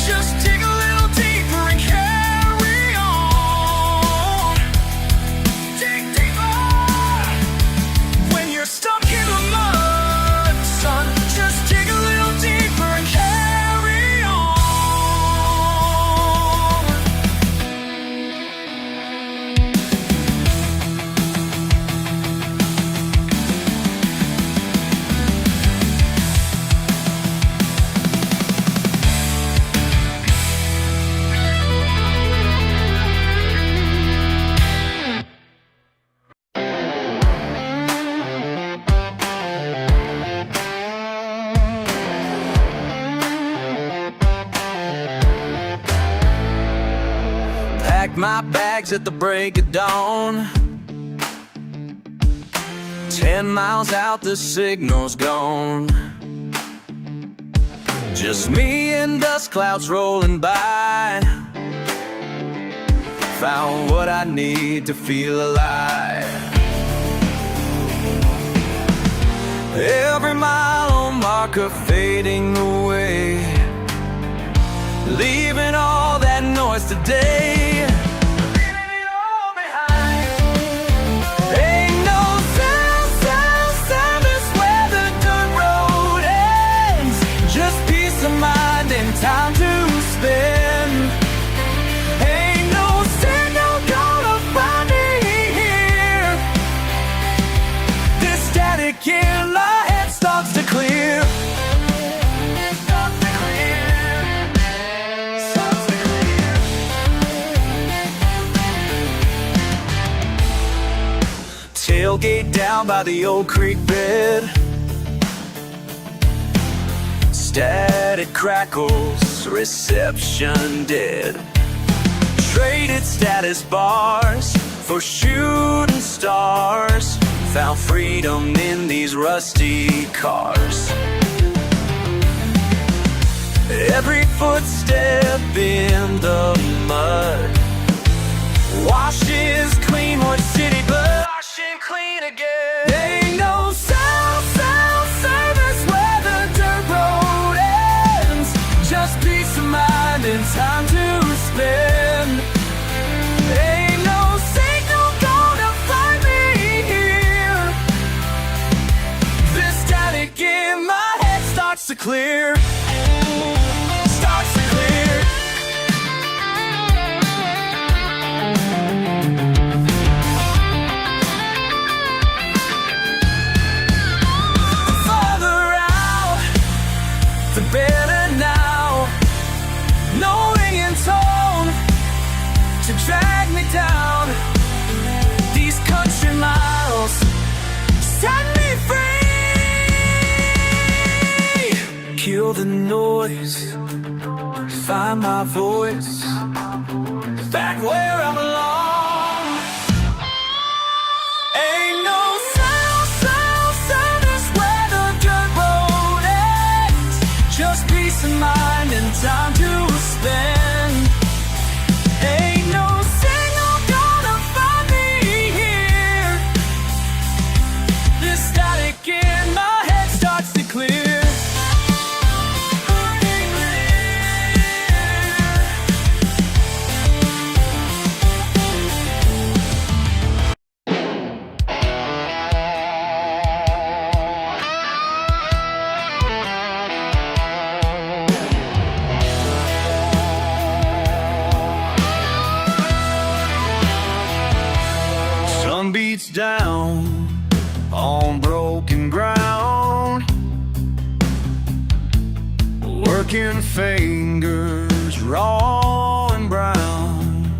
just dig a little deeper and carry on. Dig deeper. When you're stuck in the mud, son, just dig a little deeper and carry on. Packed my bags at the break of dawn. 10 miles out, the signal's gone. Just me and dust clouds rolling by. Found what I need to feel alive. Every mile on marker fading away, leaving all that noise today. Leaving it all behind. Ain't no service where the dirt road ends. Just peace of mind and time to spend. Ain't no signal gonna find me here. This static in my head starts to clear. Tailgate down by the old creek bed. Static crackles, reception dead. Traded status bars for shooting stars. Found freedom in these rusty cars. Every footstep in the mud washes clean one city blood. Washing clean again. Ain't no service where the dirt road ends. Just peace of mind and time to spend. Ain't no signal gonna find me here. This static in my head starts to clear. Starts to clear. drag me down. These country miles set me free. Kill the noise, find my voice, back where I belong. Ain't no sound is where the dirt road ends. Just peace of mind and time to spend. Ain't no signal gonna find me here. This static in my head starts to clear. Sun beats down on broken ground, working fingers raw and brown,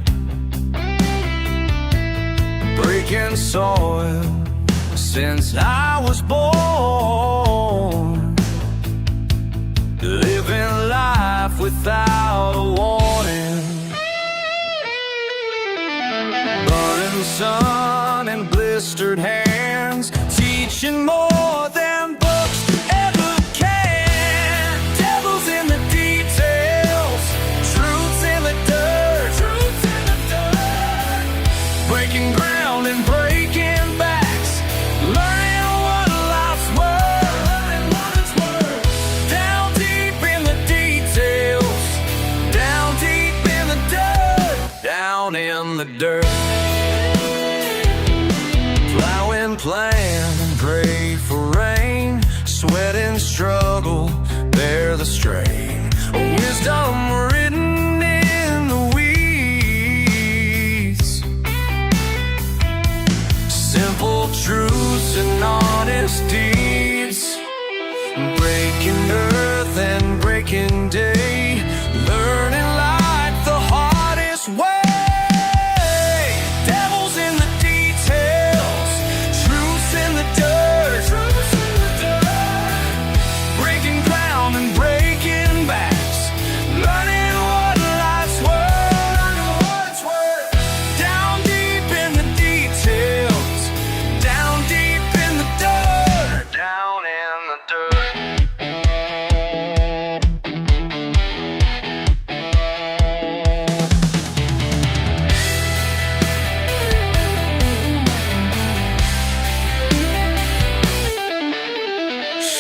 breaking soil since I was born, living life without a warning. Burning sun and blistered hands, teaching more than books ever can. Devils in the details, truths in the dirt, breaking ground and breaking backs, learning what life's worth. Down deep in the details, down deep in the dirt, down in the dirt. Plan and pray for rain, sweat and struggle, bear the strain. Wisdom written in the weeds, simple truths and honest deeds, breaking earth and breaking day, learning life the hardest way.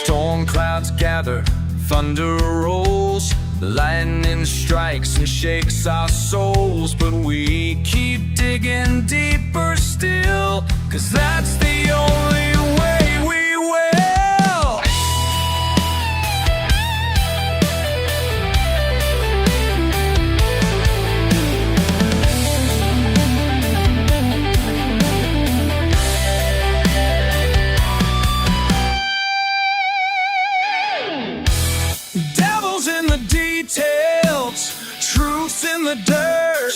Storm clouds gather, thunder rolls, lightning strikes and shakes our souls. But we keep digging deeper still, 'cause that's the only way we will. Devils in the details, truths in the dirt,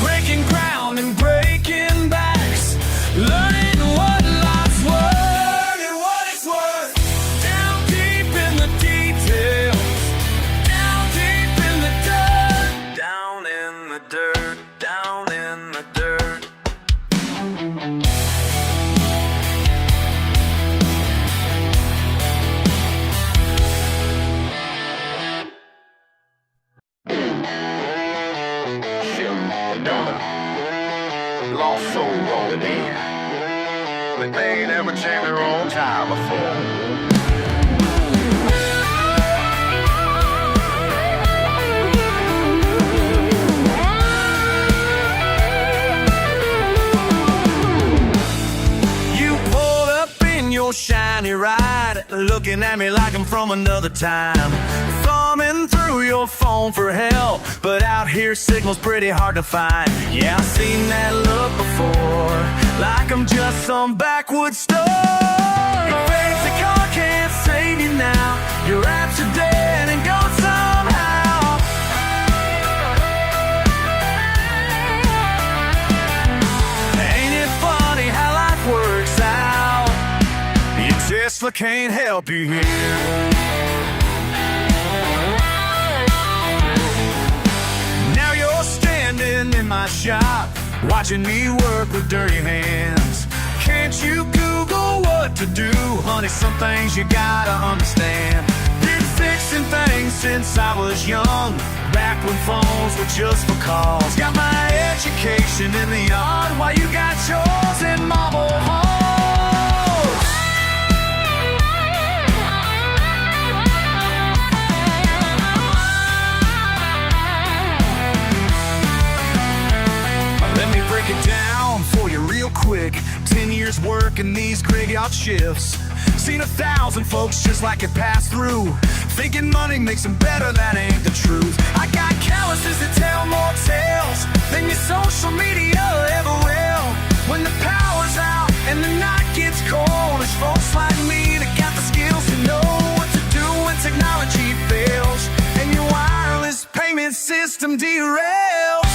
breaking ground and breaking backs, learning what life's worth and what it's worth. Down deep in the details, down deep in the dirt, down in the dirt, down in the dirt. Lost soul rolling in, but they ain't ever changed their own time before. You pulled up in your shiny ride, looking at me like I'm from another time. Thumbing through your phone for help, but out here signal's pretty hard to find. Yeah, I've seen that look before, like I'm just some backwoods store. Your basic car can't save you now, your apps are dead and gone somehow. Tesla can't help you here. Now you're standing in my shop, watching me work with dirty hands. Can't you Google what to do? Honey, some things you gotta understand. Been fixing things since I was young, back when phones were just for calls. Got my education in the yard while you got yours in mobile homes. Let me break it down for you real quick. 10 years working these graveyard shifts. Seen 1,000 folks just like it pass through, thinking money makes them better, that ain't the truth. I got calluses that tell more tales than your social media ever will. When the power's out and the night gets cold, there's folks like me that got the skills to know what to do when technology fails and your wireless payment system derails.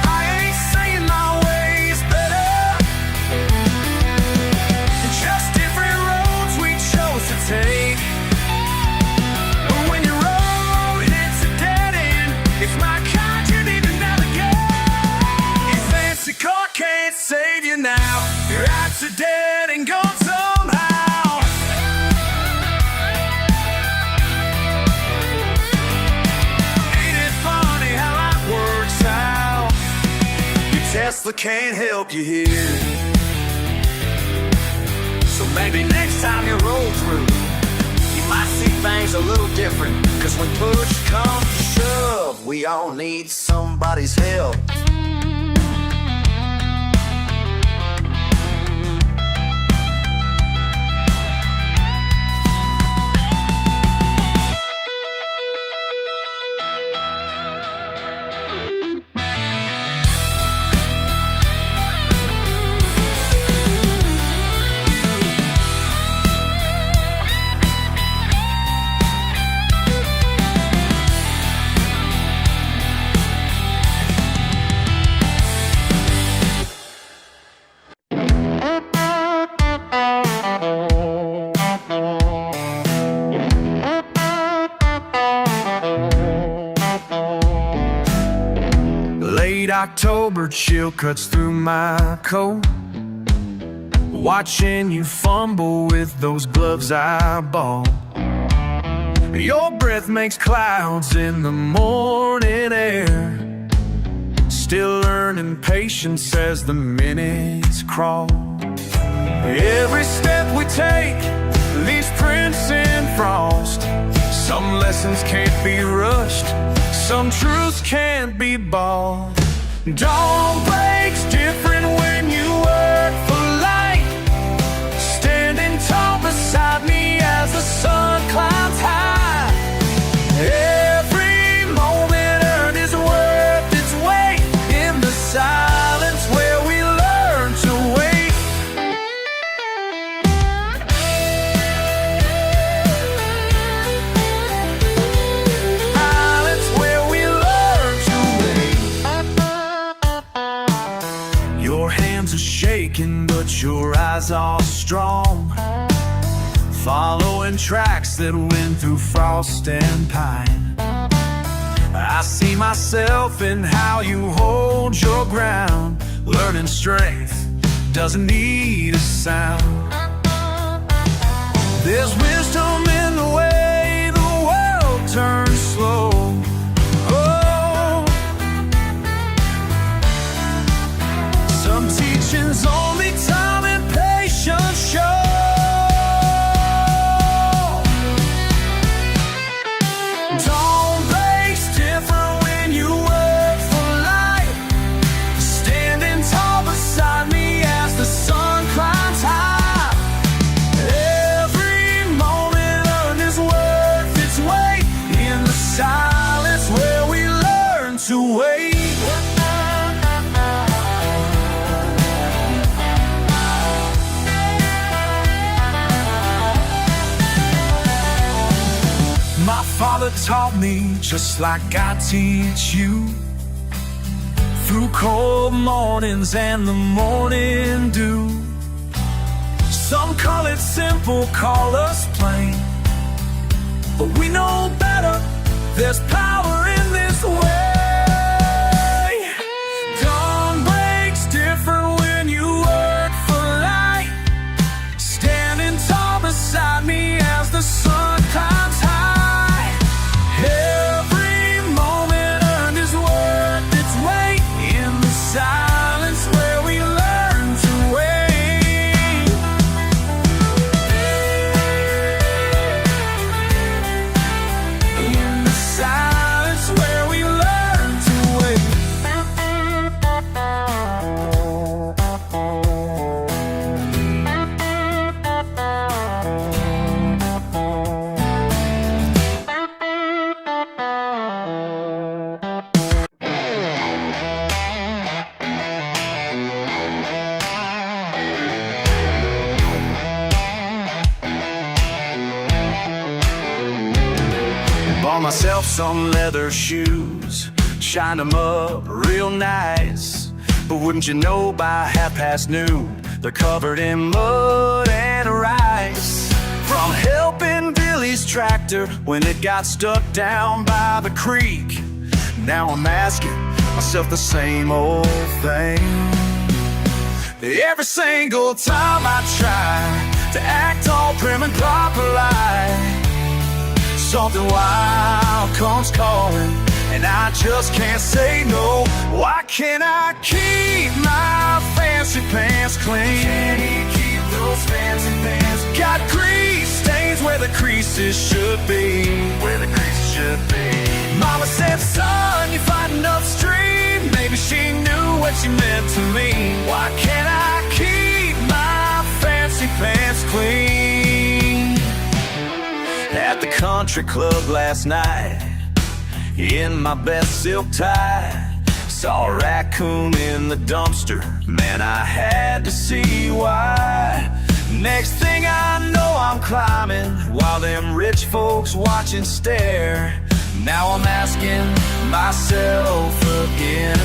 I ain't saying my way is better, just different roads we chose to take. But when you're road and it's a dead end, it's my kind you need to navigate. Your fancy car can't save you now, your apps are dead and gone somehow. Ain't it funny how that works out? Your Tesla can't help you here. So maybe next time you roll through, you might see things a little different. Cause when push comes to shove, we all need somebody's help. Late October chill cuts through my coat, watching you fumble with those gloves I bought. Your breath makes clouds in the morning air, still learning patience as the minutes crawl. Every step we take leaves prints in frost. Some lessons can't be rushed, some truths can't be bought. Dawn breaks different when you work for light, standing tall beside me as the sun climbs high. Every moment earned is worth its weight in the silence where we learn to wait. Silence where we learn to wait. Your hands are shaking, but your eyes are strong, following tracks that went through frost and pine. I see myself in how you hold your ground, learning strength doesn't need a sound. There's wisdom in the way the world turns slow. Oh, some teachings only time and patience show. Dawn breaks different when you work for light, standing tall beside me as the sun climbs high. Every moment earned is worth its weight in the silence where we learn to wait. My father taught me just like I teach you, through cold mornings and the morning dew. Some call it simple, call us plain, but we know better. There's power in this way. Dawn breaks different when you work for light. Standing tall beside me as the sun climbs high. Every moment earned is worth its weight in the silence where we learn to wait. In the silence where we learn to wait. Bought myself some leather shoes, shined them up real nice. But wouldn't you know, by noon, they're covered in mud and rice. From helping Billy's tractor when it got stuck down by the creek, now I'm asking myself the same old thing. Every single time I try to act all prim and proper like, something wild comes calling, and I just can't say no. Why can't I keep my fancy pants clean? Can you keep those fancy pants? Got grease stains where the creases should be. Where the creases should be. Mama said, son, you're fighting upstream. Maybe she knew what you meant to me. Why can't I keep my fancy pants clean? At the country club last night, in my best silk tie, saw a raccoon in the dumpster. Man, I had to see why. Next thing I know, I'm climbing while them rich folks watch and stare. Now I'm asking myself again.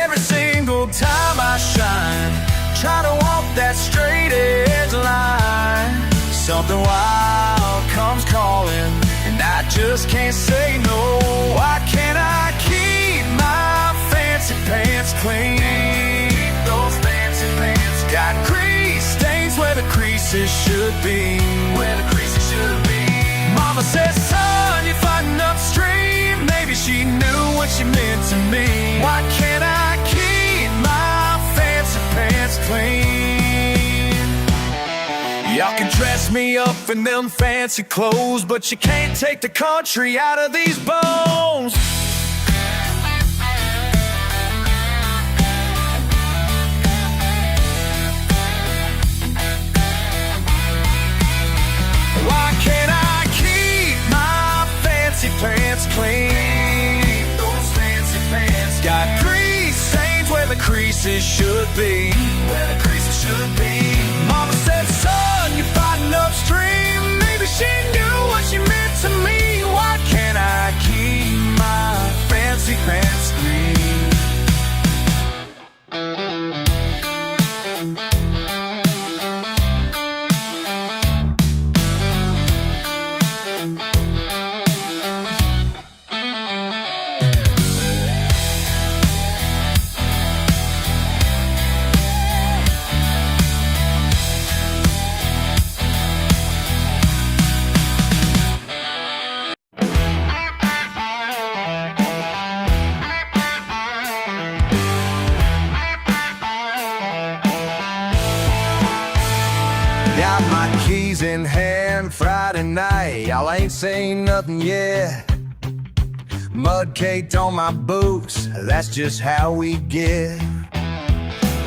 Every single time I shine, try to walk that straight edge line, something wild comes calling, and I just can't say no. Why can't I keep my fancy pants clean? Those fancy pants got grease stains where the creases should be. Where the creases should be. Mama said, son, you're fighting upstream. Maybe she knew what she meant to me. Why can't I keep my fancy pants clean? Y'all can dress me up in them fancy clothes, but you can't take the country out of these bones. Why can't I keep my fancy pants clean? Those fancy pants got grease stains where the creases should be. Where the creases should be. Mama said, son, you're fighting upstream. Maybe she knew what she meant to me. Why can't I keep my fancy pants clean? Got my keys in hand Friday night. Y'all ain't seen nothing yet. Mud caked on my boots, that's just how we get.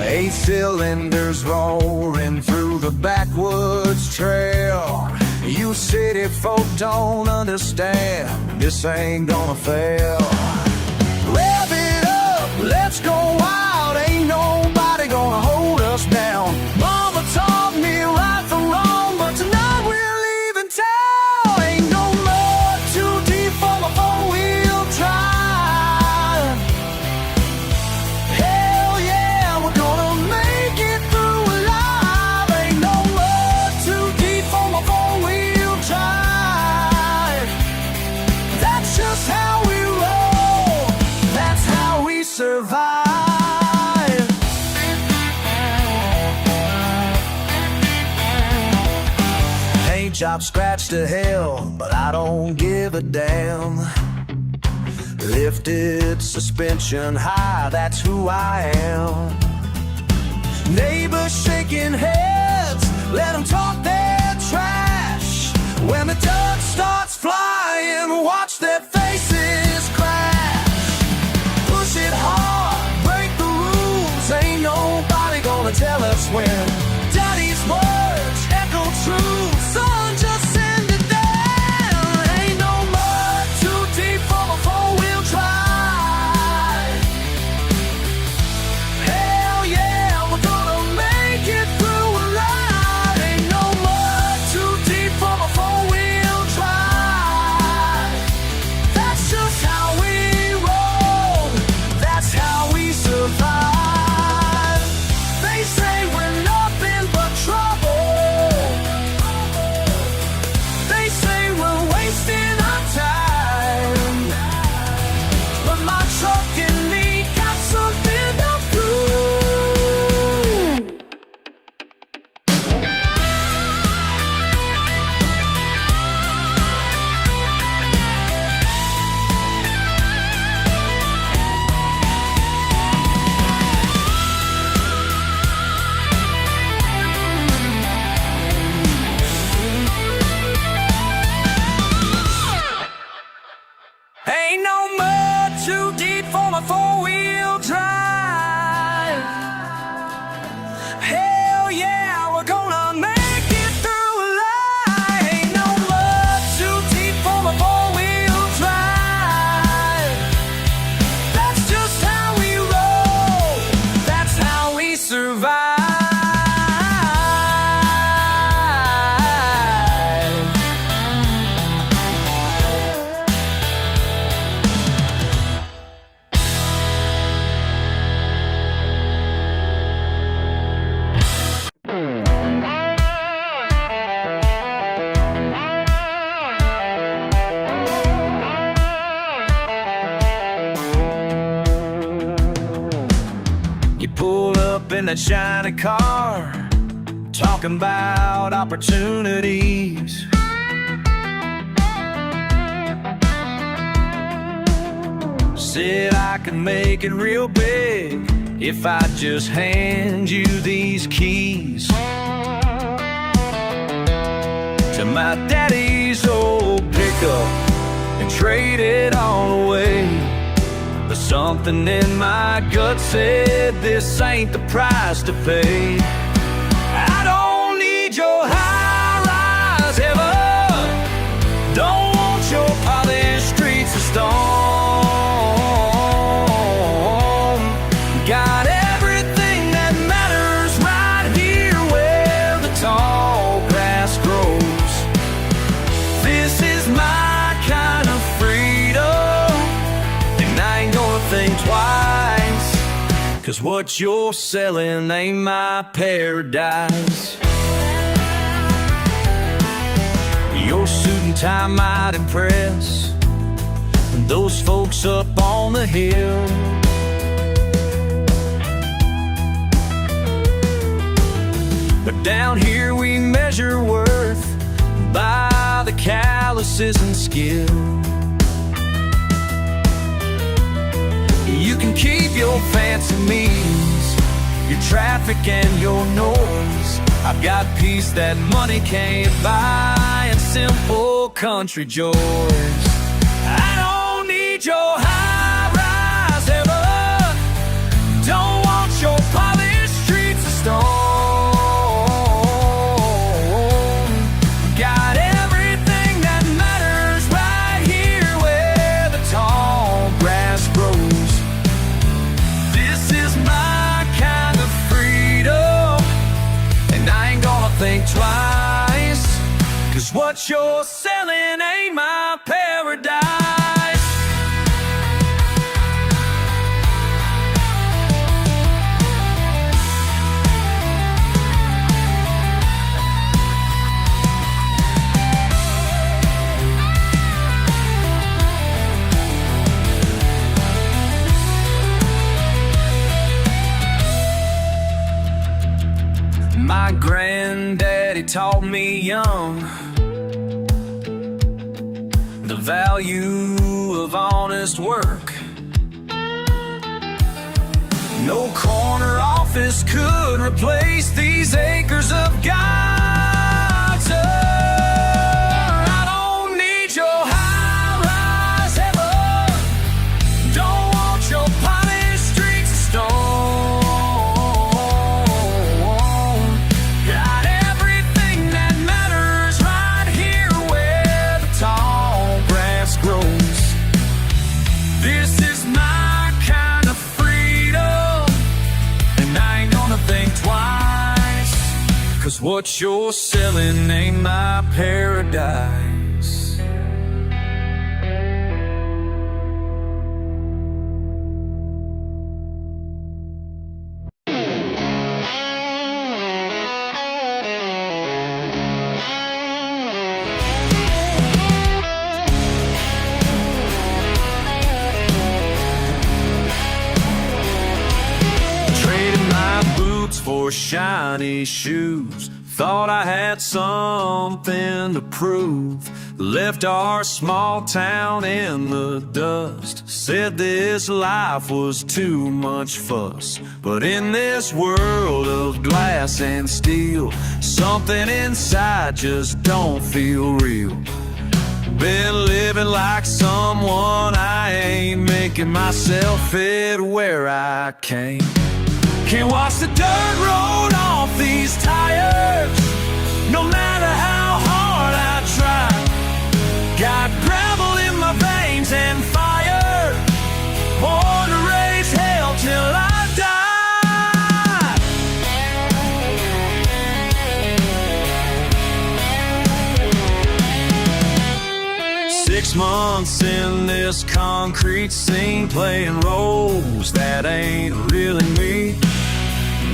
8 cylinders roaring through the backwoods trail. You city folk don't understand, this ain't gonna fail. Rev it up, let's go wild. Ain't nobody gonna hold us down. Mama taught me right from wrong, but tonight we're leaving town. Ain't no mud too deep for my 4-wheel drive. Hell yeah, we're gonna make it through alive. stop, scratch to hell, but I don't give a damn. Lifted suspension high, that's who I am. Neighbors shaking heads, let them talk their trash. When the dust starts flying, watch their faces crash. Push it hard, break the rules, ain't nobody gonna tell us when. Daddy's words echo true, son, just send it down. Ain't no mud too deep for a four-wheel drive. Hell yeah, we're gonna make it through alive. Ain't no mud too deep for a four-wheel drive. That's just how we roll, that's how we survive. They say we're nothing but trouble. They say we're wasting our time, but my truck and me got something to prove. Ain't no mud too deep for my four-wheel drive. Hell yeah, we're gonna make it through alive. Ain't no mud too deep for my four-wheel drive. That's just how we roll, that's how we survive. You pull up in that shiny car, talking about opportunities. Said I could make it real big if I just hand you these keys to my daddy's old pickup and trade it all away. But something in my gut said this ain't the price to pay. I don't need your high-rise ever, don't want your polished streets of stone. Got everything that matters right here where the tall grass grows. This is my kind of freedom, and I ain't gonna think twice, 'cause what you're selling ain't my paradise. Your suit and tie might impress those folks up on the hill, but down here we measure worth by the calluses and skill. You can keep your fancy means, your traffic and your noise. I've got peace that money can't buy and simple country joys. I don't need your high-rise ever, don't want your polished streets of stone. Got everything that matters right here where the tall grass grows. This is my kind of freedom, and I ain't gonna think twice, 'cause what you're selling ain't my paradise. My granddaddy taught me young, the value of honest work. No corner office could replace these acres of God's earth. I don't need your high-rise heaven, don't want your polished streets of stone. Got everything that matters right here where the tall grass grows. This is my kind of freedom, and I ain't gonna think twice, 'cause what you're selling ain't my paradise. Trading my boots for shiny shoes, thought I had something to prove. Left our small town in the dust, said this life was too much fuss. But in this world of glass and steel, something inside just don't feel real. Been living like someone I ain't, making myself fit where I came. Can't watch the dirt road off these tires, no matter how hard I try. Got gravel in my veins and fire, born to raise hell till I die. 6 months in this concrete scene, playing roles that ain't really me.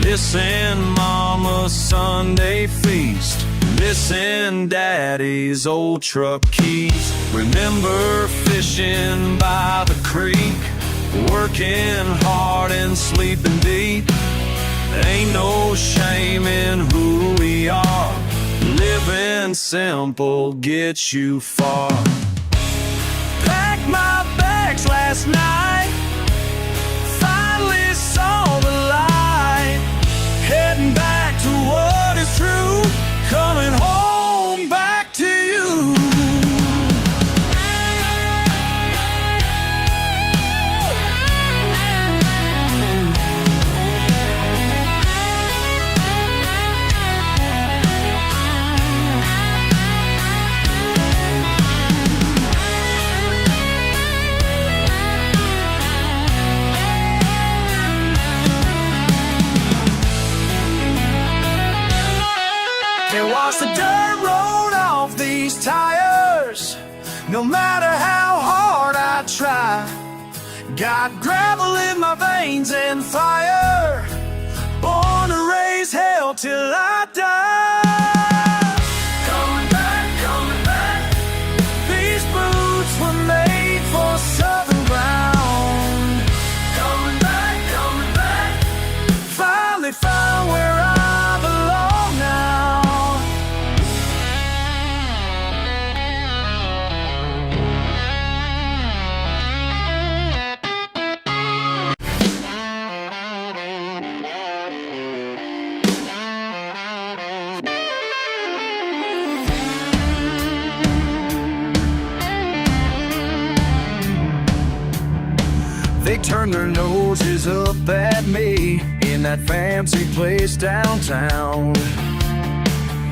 Missing Mama's Sunday feast, missing Daddy's old truck keys. Remember fishing by the creek, working hard and sleeping deep. Ain't no shame in who we are, living simple gets you far. Packed my bags last night, finally saw the light. Heading back to what is true, coming home back to you. Can't wash the dirt road off these tires, no matter how hard I try. Got gravel in my veins and fire, born to raise hell till I die. Coming back, these boots were made for southern ground. Coming back, finally found where I belong now. They turned their noses up at me in that fancy place downtown.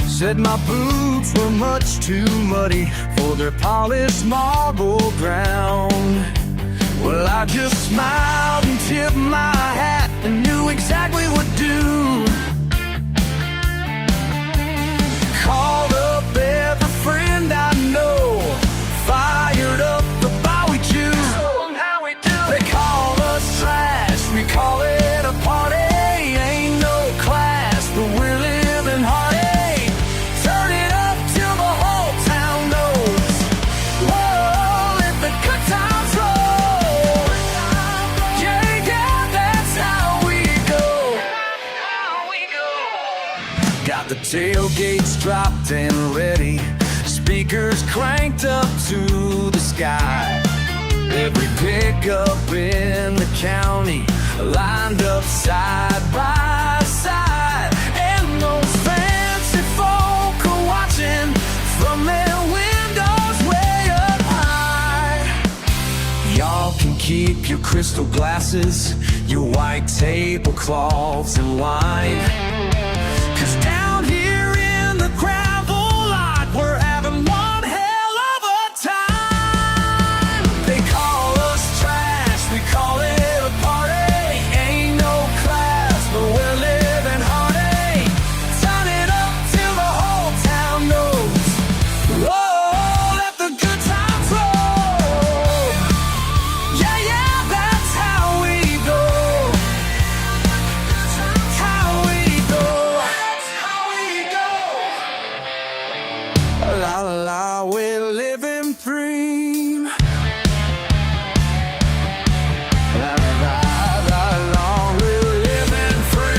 Said my boots were much too muddy for their polished marble ground. Well, I just smiled and tipped my hat and knew exactly what to do. Called up every friend I know, fired up the bar we choose. They call us trash, we call it a party. Ain't no class, but we're living hardy. Turn it up till the whole town knows. Whoa, let the good times roll. Yeah, that's how we go. Got the tailgates dropped and ready, speakers cranked up to the sky. Every pickup in the county lined up side by side, and those fancy folk are watching from their windows way up high. Y'all can keep your crystal glasses, your white tablecloths and wine, 'cause down here in the gravel lot we're having one hell of a time. They call us trash, we call it a party. Ain't no class, but we're living hard. Turn it up till the whole town knows. Oh, let the good times roll. Yeah, yeah, that's how we go. How we go. How we go. La la la, we're living free. La la la la, we're living free.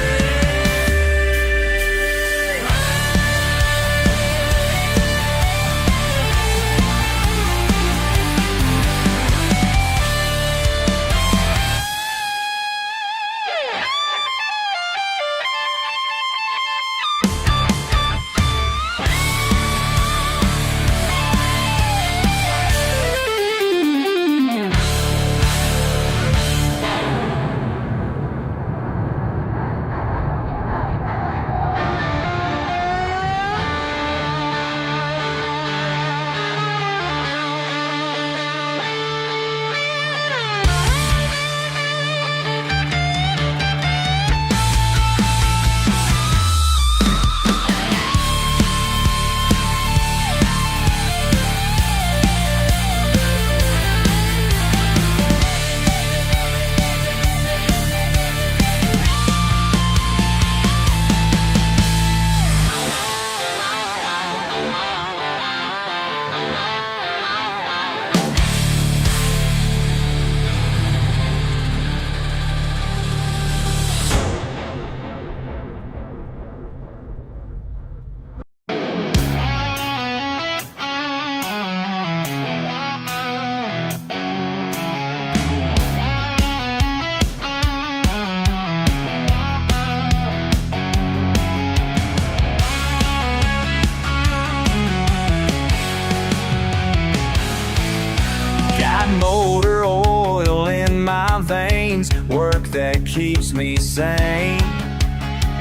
Got motor oil in my veins, work that keeps me sane.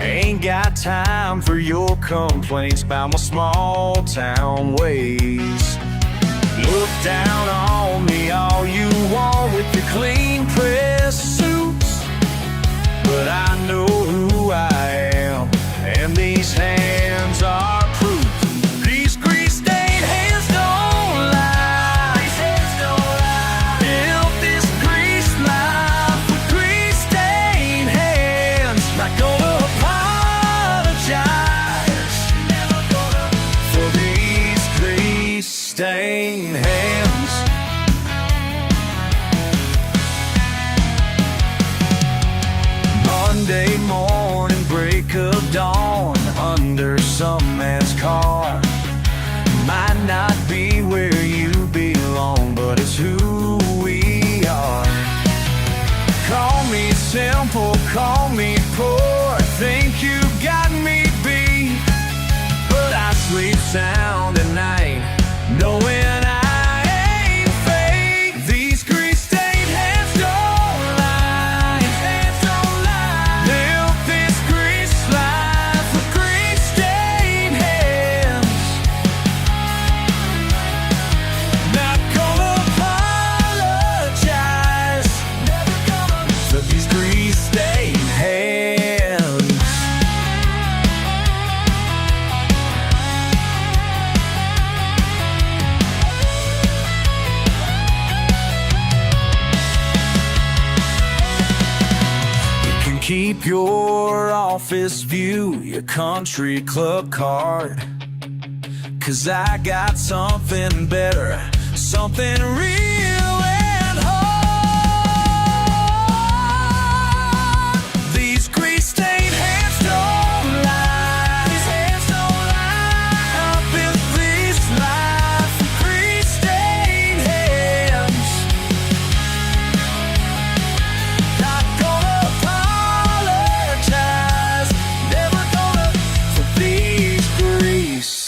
Ain't got time for your complaints about my small town ways. Look down on me all you want with your clean press suits, but I know who I am, and these hands are proof. These grease-stained hands don't lie. These hands don't lie. Built this grease life with grease-stained hands. Not gonna apologize. Never gonna for these grease-stained hands. Monday morning, break of dawn, under some man's car. Might not be where you belong, but it's who we are. Call me simple, call me poor, think you got me beat, but I sleep sound at night, knowing I ain't fake. These grease-stained hands don't lie. Hands don't lie. Live this grease life with grease-stained hands. Not gonna apologize. Never gonna for these grease-stained hands. Keep your office view, your country club card, 'cause I got something better, something real and hard. These grease-stained hands don't lie. These hands don't lie. Up in these lies.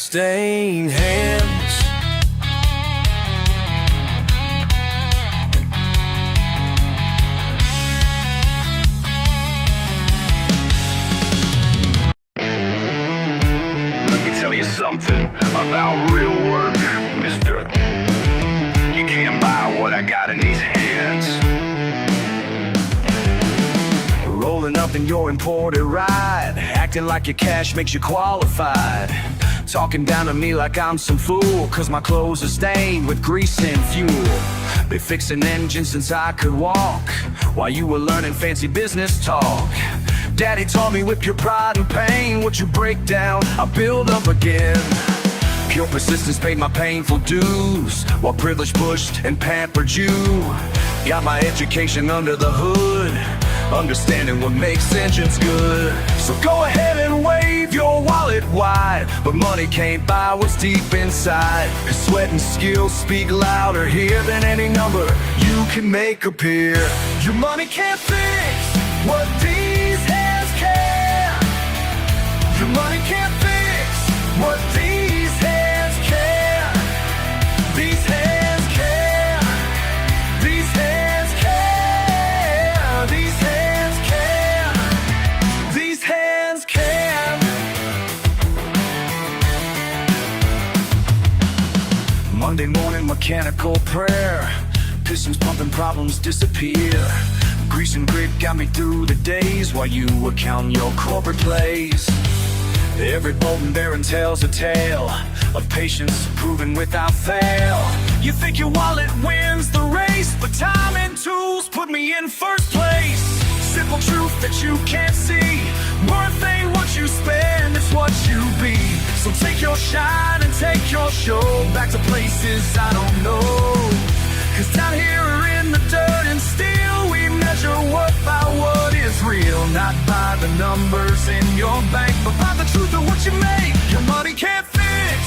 blood-stained hands. Let me tell you something about real work, mister. You can't buy what I got in these hands. Rolling up in your imported ride, acting like your cash makes you qualified. Talking down to me like I'm some fool, cause my clothes are stained with grease and fuel. Been fixing engines since I could walk, while you were learning fancy business talk. Daddy taught me with your pride and pain, what you break down, I build up again. Pure persistence paid my painful dues, while privilege pushed and pampered you. Got my education under the hood, understanding what makes engines good. So go ahead and wave your wallet wide, but money can't buy what's deep inside. 'Cause sweat and skill speak louder here than any number you can make appear. Your money can't fix what these hands can. Your money can't fix what these hands can. These hands can. These hands can. These hands can. These hands can. Monday morning mechanical prayer, pistons pumping, problems disappear. Grease and grit got me through the days while you were counting your corporate plays. Every bolt and bearing tells a tale of patience proven without fail. You think your wallet wins the race, but time and tools put me in first place. Simple truth that you can't see, worth ain't what you spend, it's what you be. So take your shine and take your show back to places I don't know. 'Cause down here in the dirt and steel, we measure worth by what is real. Not by the numbers in your bank, but by the truth of what you make. Your money can't fix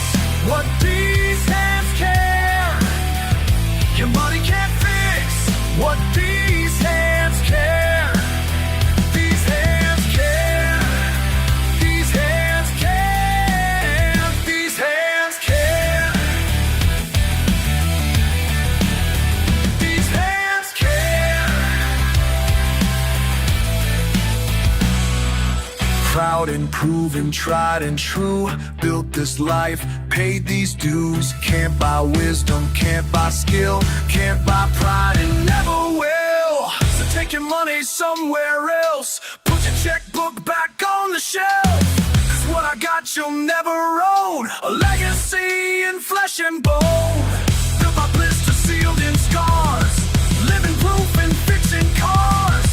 what these hands can. Your money can't fix what these hands can. These hands can. These hands can. These hands can. These hands can. Proud and proven, tried and true, built this life, paid these dues. Can't buy wisdom, can't buy skill, can't buy pride, and never will. So take your money somewhere else, put your checkbook back on the shelf. 'Cause what I got you'll never own, a legacy in flesh and bone. Built by blister, sealed in scars, living proof in fixing cars.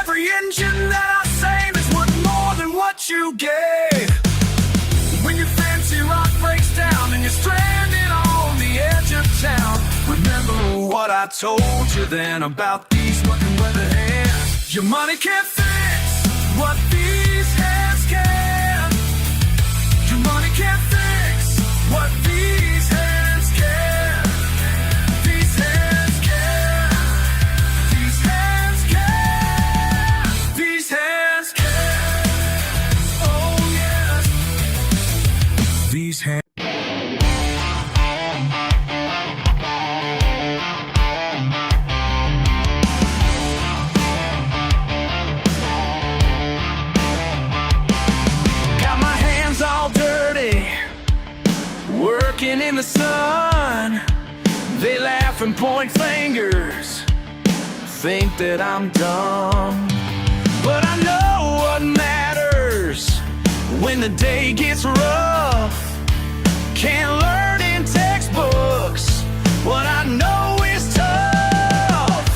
Every engine that I save is worth more than what you gave. When your fancy rock breaks down and you're stranded on the edge of town, remember what I told you then about these fucking weather hands. Your money can't fix what these hands can. Your money can't fix what these hands can. These hands can. These hands can. These hands can. Oh yes. These hands. Got my hands all dirty, working in the sun. They laugh and point fingers, think that I'm dumb. But I know what matters when the day gets rough. Can't learn in textbooks what I know is tough.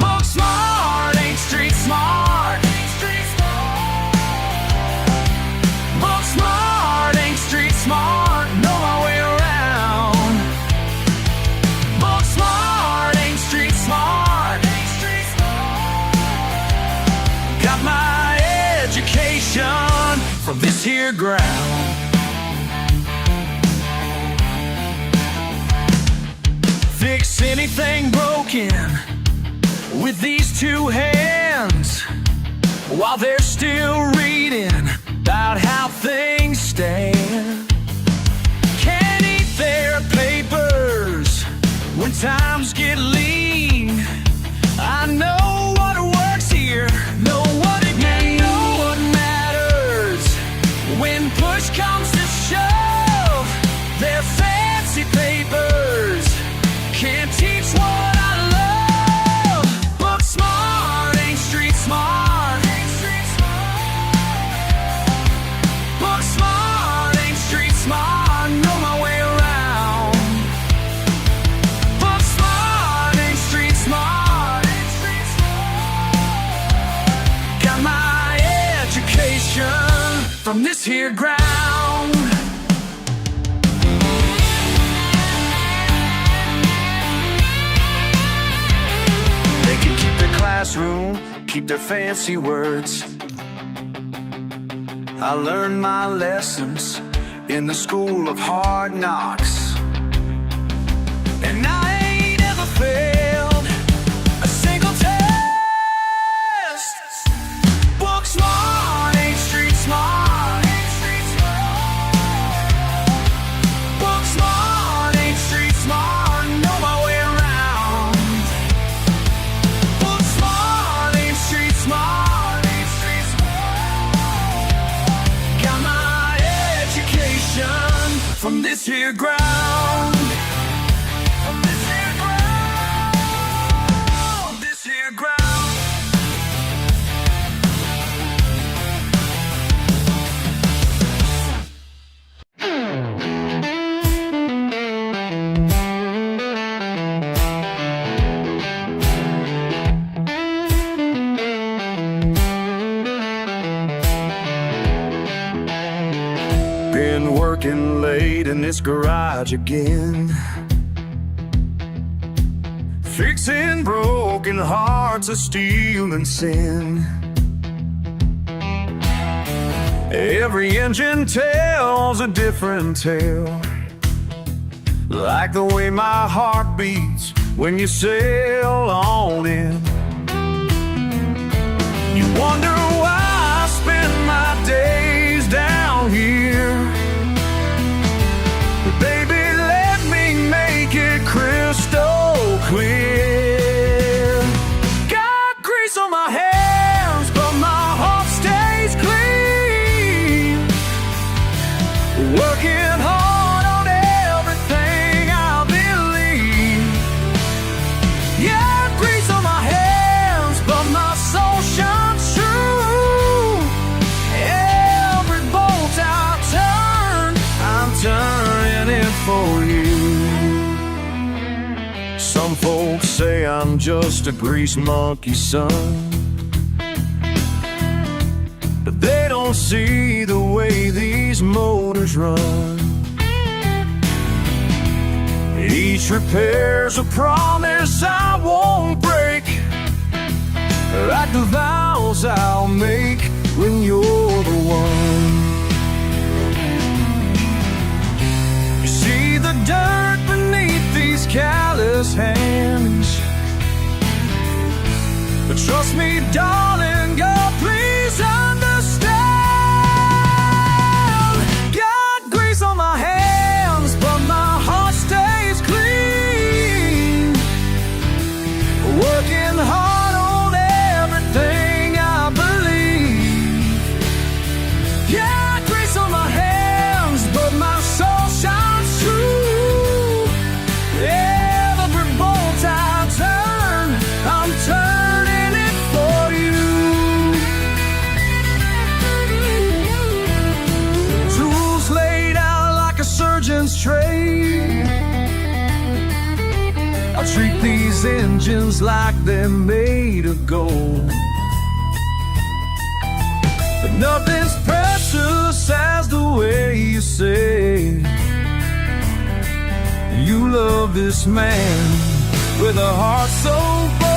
Book smart, ain't street smart. Book smart, ain't street smart. Know my way around. Book smart, ain't street smart. Got my education from this here ground. Fix anything broken with these two hands, while they're still reading about how things stand. times get lean, I know what works here, know what it means, know what matters. When push comes to shove, their fancy papers can't teach what I love. Book smart, ain't street smart. Book smart, ain't street smart. Know my way around. Book smart, ain't street smart. Got my education from this here ground. They can keep their classroom, keep their fancy words. I learned my lessons in the school of hard knocks, and I ain't ever failed a single test. Book smart, ain't street smart. Book smart, ain't street smart. Know my way around. Book smart, ain't street smart. Got my education from this here ground. From this here ground. This here ground. Been working late in this garage again, fixing broken hearts of steel and sin. Every engine tells a different tale, like the way my heart beats when you sail on in. You wonder why I spend my days down here, but baby, let me make it crystal clear. Got grease on my hands, but my heart stays clean. Working hard on everything I believe. Yeah, grease on my hands, but my soul shines true. Every bolt I turn, I'm turning it for you. Some folks say I'm just a grease monkey, son, but they don't see the way these motors run. Each repair's a promise I won't break, like the vows I'll make when you're the one. You see the dirt beneath these callous hands, but trust me, darling, God, please understand. Got grease on my hands, but my heart stays clean. Working hard on everything I believe. Yeah, grease on my hands, but my soul shines true. Every bolt I turn, I'm turning it for you. Tools laid out like a surgeon's tray. I'll treat these engines like they're made of gold. But nothing's precious as the way you say you love this man with a heart so bold.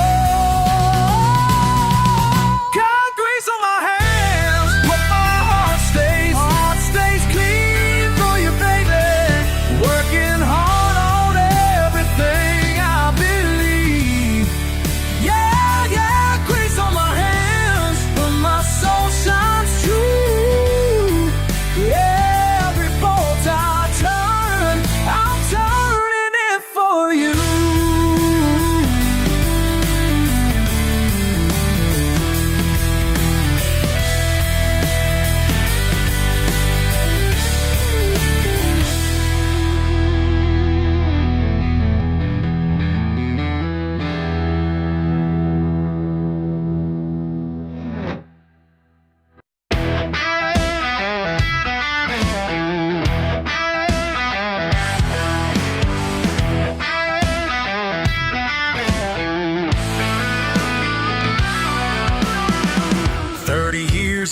Got grease on my hands, but my heart stays clean for you, baby. Working hard on everything I believe. Yeah, grease on my hands, but my soul shines true. Every bolt I turn, I'm turning it for you.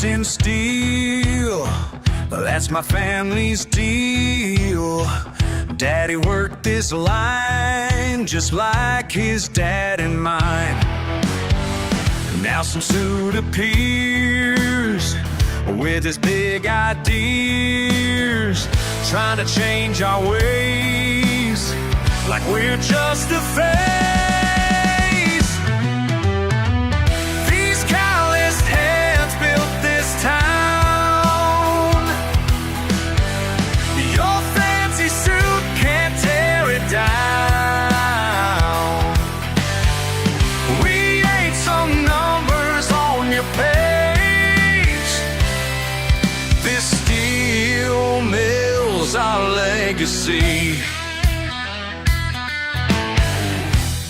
in steel, that's my family's deal. Daddy worked this line just like his dad and mine. Now some suit appears with his big ideas, trying to change our ways like we're just a phase. These calloused hands built this town. Your fancy suit can't tear it down. We ain't some numbers on your page. This steel mill's our legacy.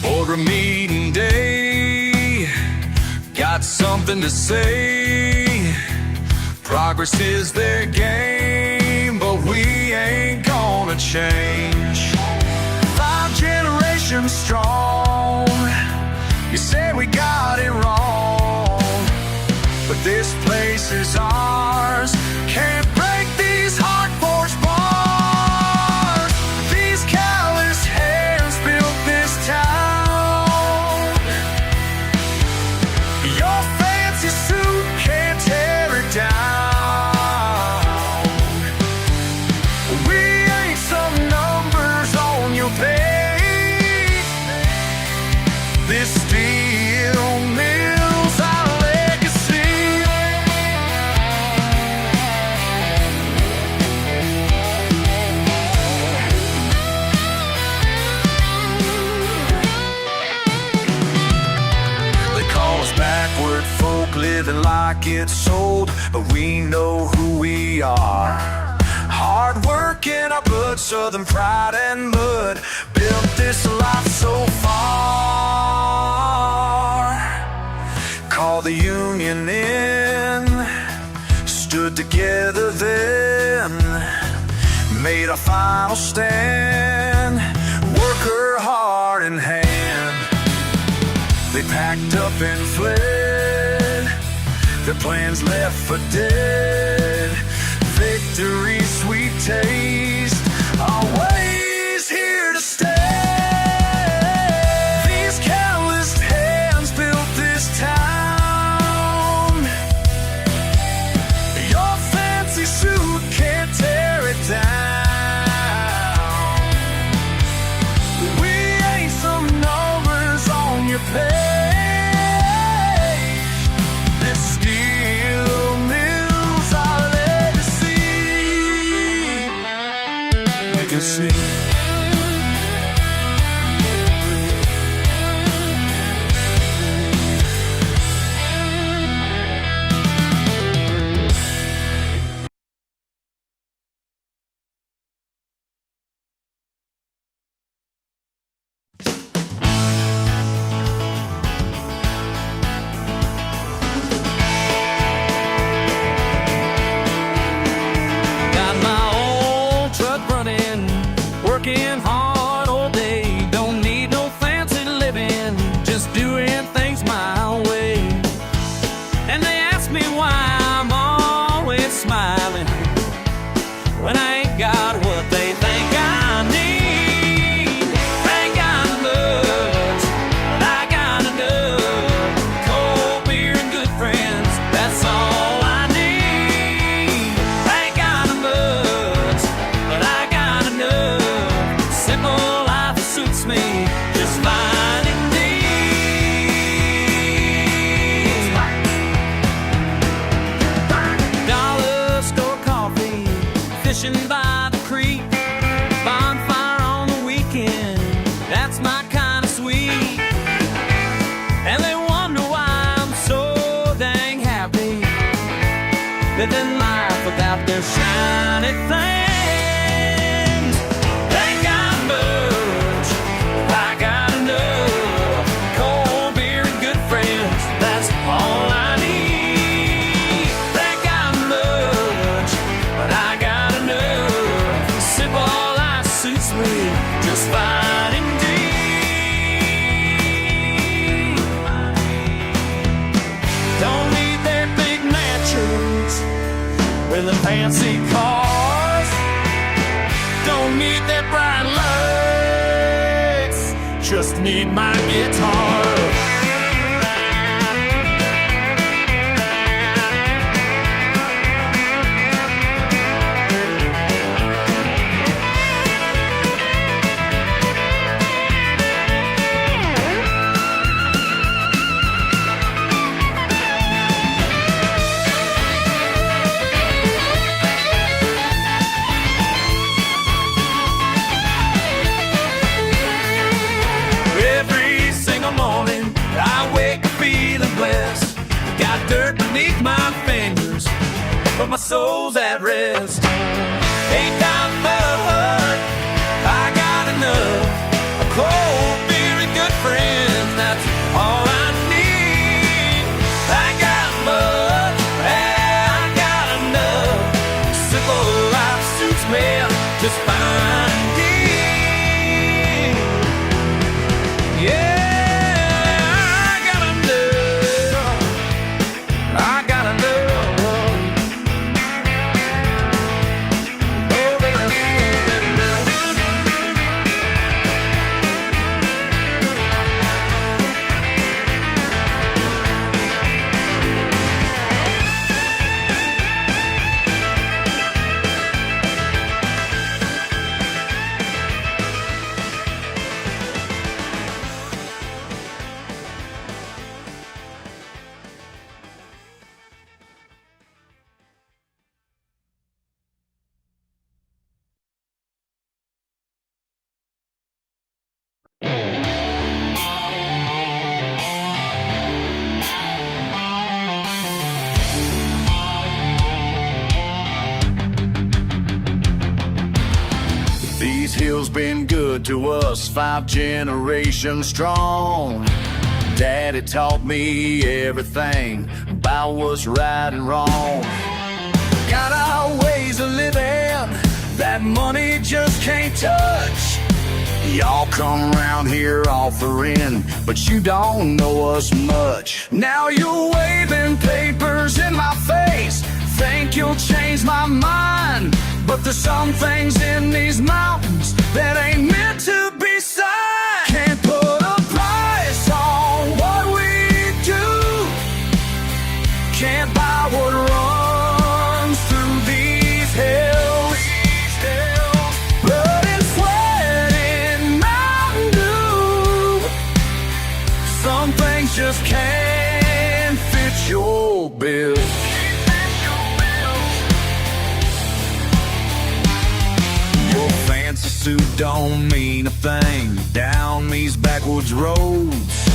Boardroom meeting day, got something to say. Progress is their game, but we ain't gonna change. 5 generations strong, you say we got it wrong, but this place is ours. Can't break these heart-forged bars. These calloused hands built this town. Your fancy suit can't tear it down. We ain't some numbers on your page. This steel mill's our legacy. They call us backward folk, living like it's sold, but we know who we are. Hard work in our blood, southern pride and mud, built this life so far. Call the union in, stood together then, made a final stand, worker heart in hand. They packed up and fled, their plans left for dead. Victory's sweet taste, our ways here to stay. These calloused hands built this town. Your fancy suit can't tear it down. We ain't some numbers on your page. This steel mill's our legacy. Legacy. Got my old truck running, working hard all day. Don't need no fancy living, just doing things my way. And they ask me why I'm always smiling when I ain't got what they think I need. Ain't got much, but I got enough. Cold beer and good friends, that's all I need. Ain't got much, but I got enough. Simple life suits me just fine indeed. Dollar store coffee, fishing by the creek, bonfire on the weekend, that's my kind of sweet. And they wonder why I'm so dang happy, living life without their shiny things. Ain't got much, I got enough. Cold beer and good friends, that's all I need. Ain't got much, but I got enough. Simple life suits me just fine indeed. Don't need their big mansion with the fancy cars. Don't need that bright lights, just need my guitar. Dirt beneath my fingers, but my soul's at rest. Ain't got mud, I got enough. A cold beer and good friends, that's all I need. I got mud, I got enough. Simple life suits me just fine. Yeah. These hills been good to us, 5 generations strong. Daddy taught me everything about what's right and wrong. Got our ways of living that money just can't touch. Y'all come around here offering, but you don't know us much. Now you're waving papers in my face, think you'll change my mind. But there's some things in these mountains that ain't meant to be signed. Can't put a price on what we do, can't buy what runs through these hills. Blood and sweat in Mountain Dew, some things just can't fit your bill. Suit don't mean a thing down these backwoods roads.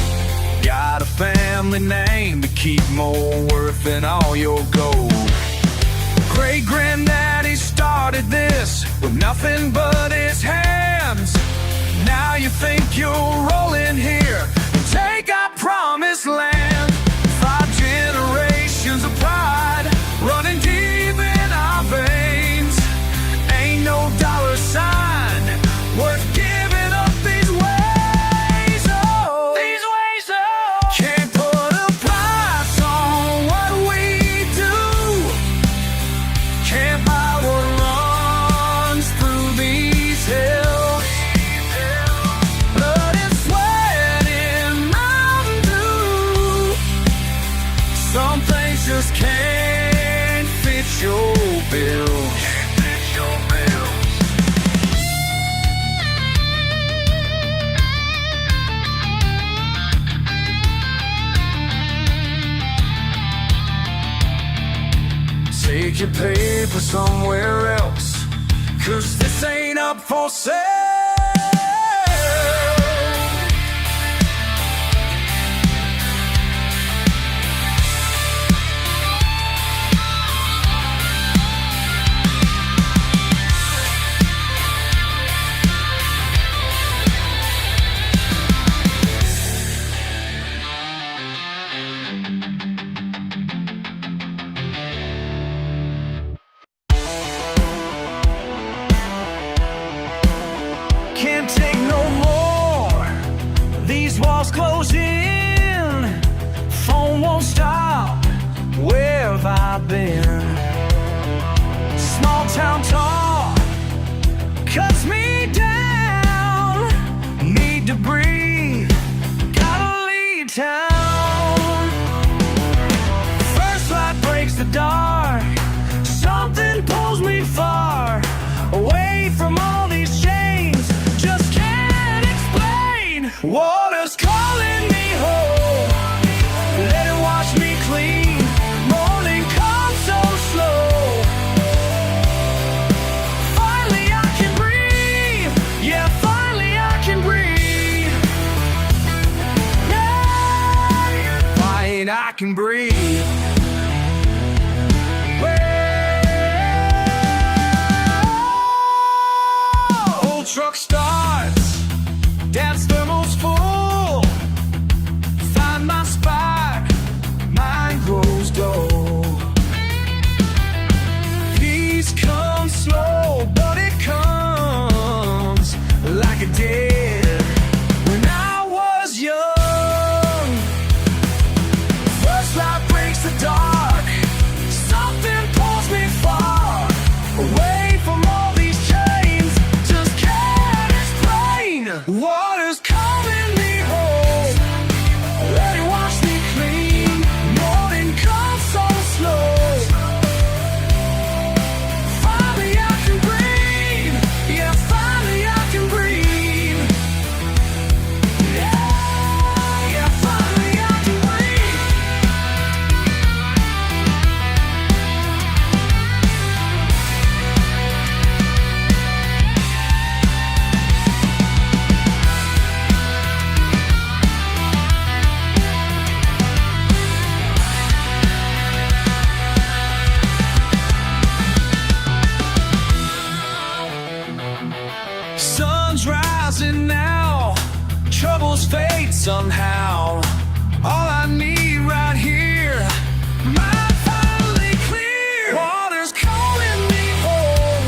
Got a family name to keep more worth than all your gold. Great granddaddy started this with nothing but his hands. Now you think you'll roll in here and take our promised land. 5 generations of pride running deep in our veins. Ain't no dollar sign worth giving up these ways, oh. These ways, oh. Can't put a price on what we do, can't buy what runs through these hills. Blood and sweat in Mountain Dew, some things just can't fit your bill. Take your paper somewhere else, 'cause this ain't up for sale. Close in, phone won't stop. Where have I been? town talk cuts me down. Need to breathe, gotta leave town. First light breaks the dark, something pulls me far away from all these chains. Just can't explain. Water's calling me home, let it wash me clean. Morning comes so slow, finally I can breathe. Yeah, finally I can breathe. Yeah, finally I can breathe. Old truck starts, dad's thermal's full. Find my spot, mine grows dull. Peace comes slow, but it comes like a dead. When I was young, first light breaks the dark, something pulls me far away from all these chains. Just can't explain. Water's calling me home, let it wash me clean. Morning comes so slow, finally I can breathe. Yeah, finally I can breathe. Yeah, finally I can breathe. Sun's rising now, troubles fade somehow. All I need right here, mind finally clear. Water's calling me home,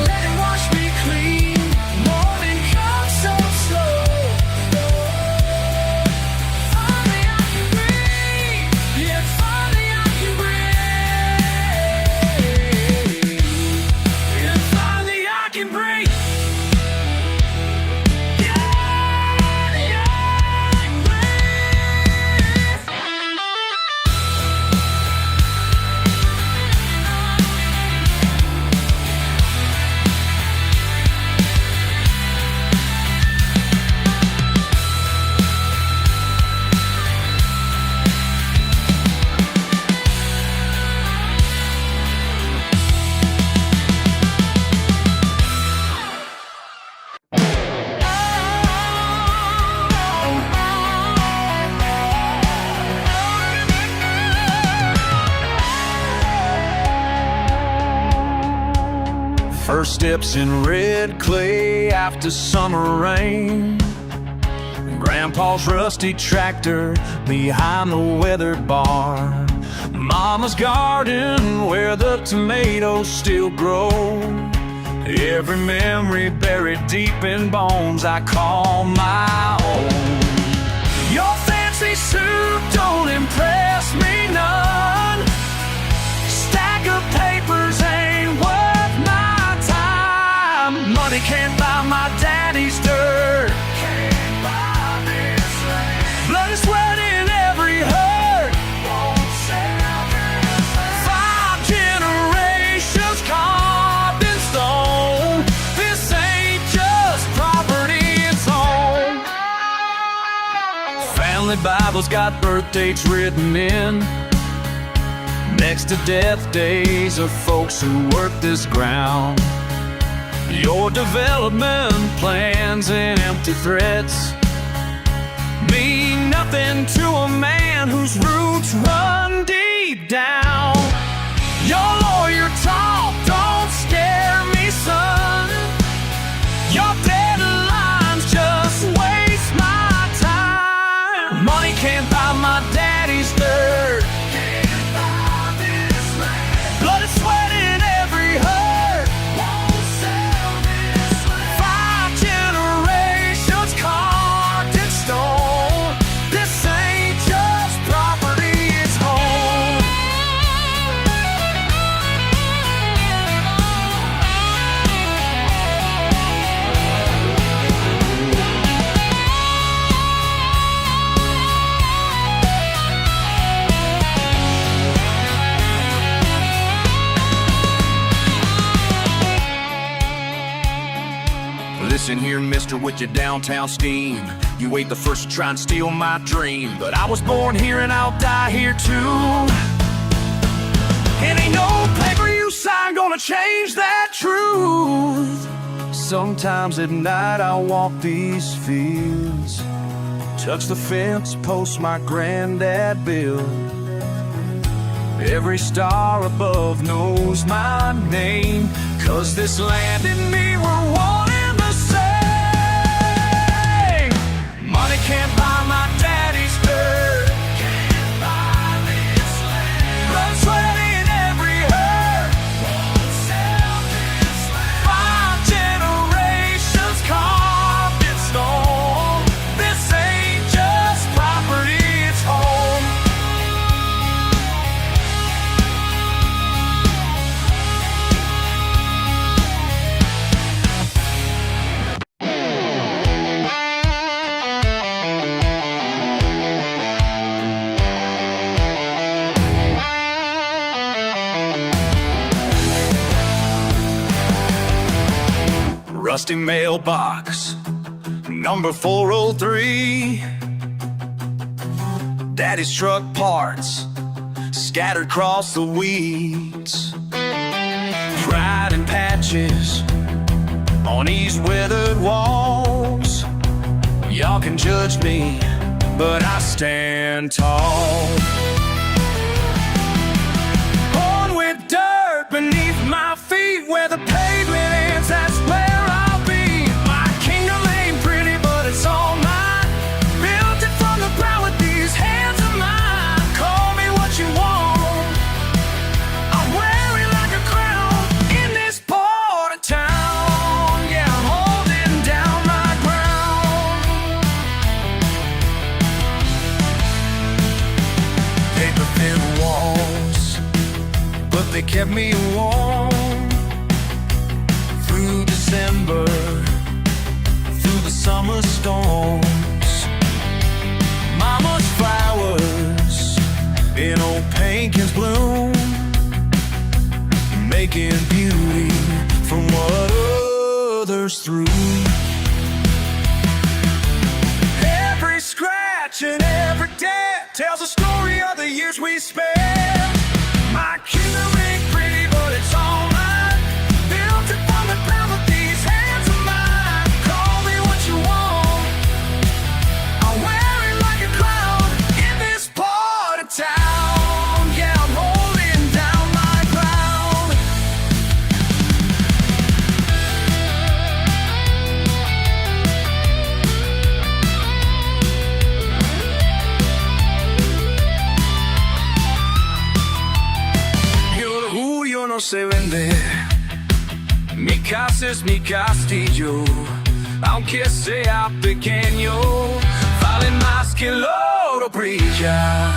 let it wash me clean. Morning comes so slow, finally I can breathe. Yeah, finally I can breathe. Yeah, finally I can breathe. First steps in red clay after summer rain. Grandpa's rusty tractor behind the weathered barn. Mama's garden where the tomatoes still grow. Every memory buried deep in bones I call my own. Your fancy suit don't impress me none. Stack of papers ain't worth my time. Money can't buy my daddy's dirt. Can't buy this land. Blood and sweat in every hurt. Won't sell this land. 5 generations carved in stone. This ain't just property, it's home. Family Bible's got birth dates written in, next to death days of folks who work this ground. Your development plans and empty threats mean nothing to a man whose roots run deep down. Your lawyer talk don't scare me, son. Your deadlines just waste my time. Money can't buy my daddy's dirt. Can't buy this land. Blood and sweat in every hurt. Won't sell this land. 5 generations carved in stone. This ain't just property, it's home. Listen here, mister, with your downtown scheme. You ain't the first to try and steal my dream. But I was born here and I'll die here too. And ain't no paper you sign gonna change that truth. Sometimes at night I walk these fields, touch the fence, post my granddad built. Every star above knows my name, 'cause this land and me were one and the same. Money can't buy my daddy's dirt, can't buy this land. Blood, sweat in every hurt, won't sell this land. 5 generations carved in stone. This ain't just property, it's home. Rusty mailbox, number 403. Daddy's truck parts scattered across the weeds. Pride and patches on these weathered walls. Y'all can judge me, but I stand tall. Born with dirt beneath my feet, where the pavement ends, that's where I'll be. My kingdom ain't pretty, but it's all mine. Built it from the ground with these hands of mine. Call me what you want, I'm wearing like a crown in this part of town. Yeah, I'm holding down my ground. Paper thin walls, but they kept me warm. Through December, through the summer storms. Mama's flowers in old paint cans bloom, making beauty from what others threw. Every scratch and every dent tells a story of the years we spent. My kingdom ain't pretty, but it's all mine. Built it from the ground with these hands of mine. Call me what you want, I'm wearing like a crown in this part of town. Yeah, I'm holding down my ground. Yo no sé vender, mi casa es mi castillo, aunque sea pequeño, vale más que el oro brilla.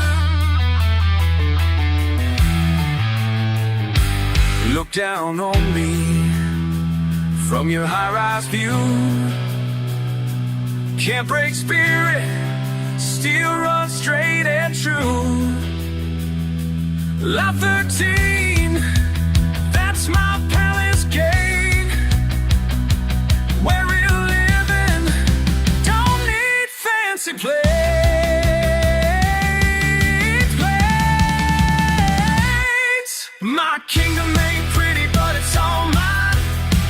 Look down on me from your high-rise view. Can't break spirit, still run straight and true. Lot 13, that's my palace gate, where we're living, don't need fancy plates. My kingdom ain't pretty, but it's all mine.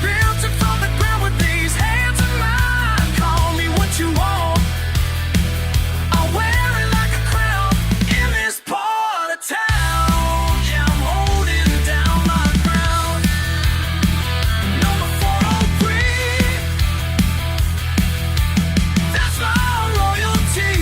Built it from the ground with these hands of mine. Call me what you want, I'll wear it like a crown in this part of town. Yeah, I'm holding down my ground. Number 403, that's my royalty.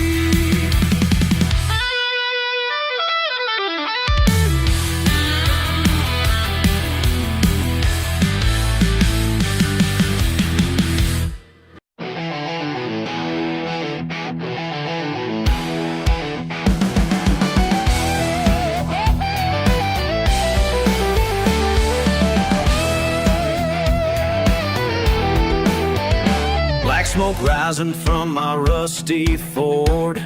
Black smoke rising from my rusty Ford.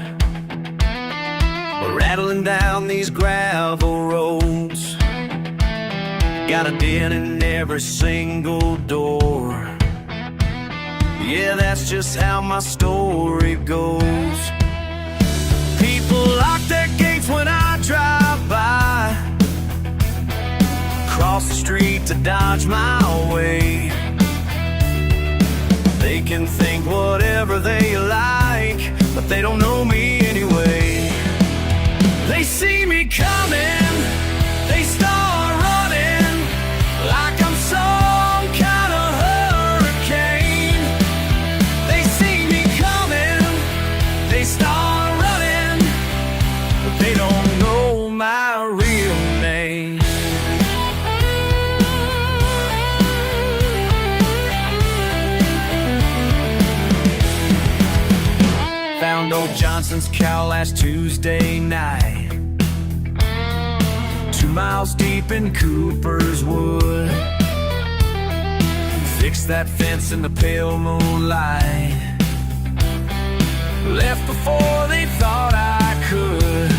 We're rattling down these gravel roads. Got a dent in every single door. Yeah, that's just how my story goes. People lock their gates when I drive by, cross the street to dodge my way. They can think whatever they like, but they don't know me anyway. They see me coming, they start running like I'm some kind of hurricane. They see me coming, they start running, but they don't know my real name. Found old Johnson's cow last Tuesday night, 2 miles deep in Cooper's Wood. Fixed that fence in the pale moonlight, left before they thought I could.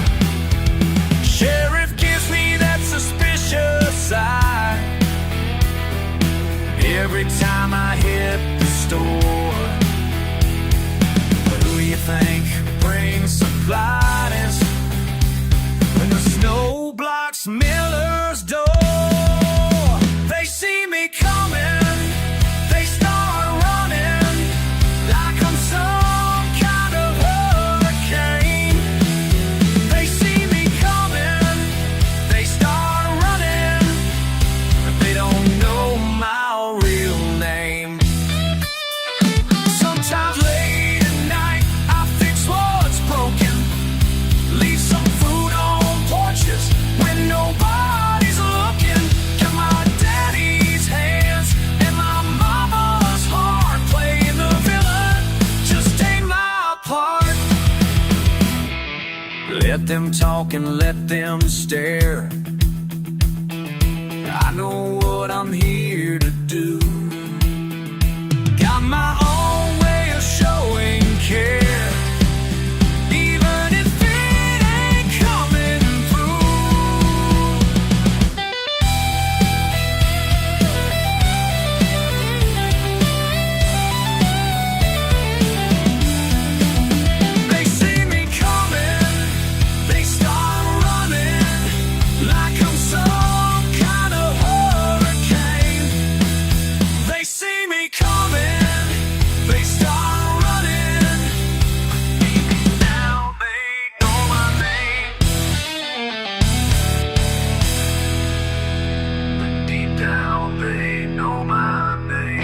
Sheriff gives me that suspicious eye every time I hit the store. But who do you think brings supplies when the snow blocks Miller's door? They see me coming, they start running like I'm some kind of hurricane. They see me coming, they start running, but they don't know my real name. Sometimes late at night I fix what's broken, leave some food on porches when nobody's looking. Got my daddy's hands and my mama's heart, playing the villain just ain't my part. Let them talk and let them stare, I know what I'm here to do. Got my own way of showing care, even if it ain't coming through. They see me coming, they start running like I'm some kind of hurricane. They see me coming, they start running. Now they know my name. Deep down they know my name.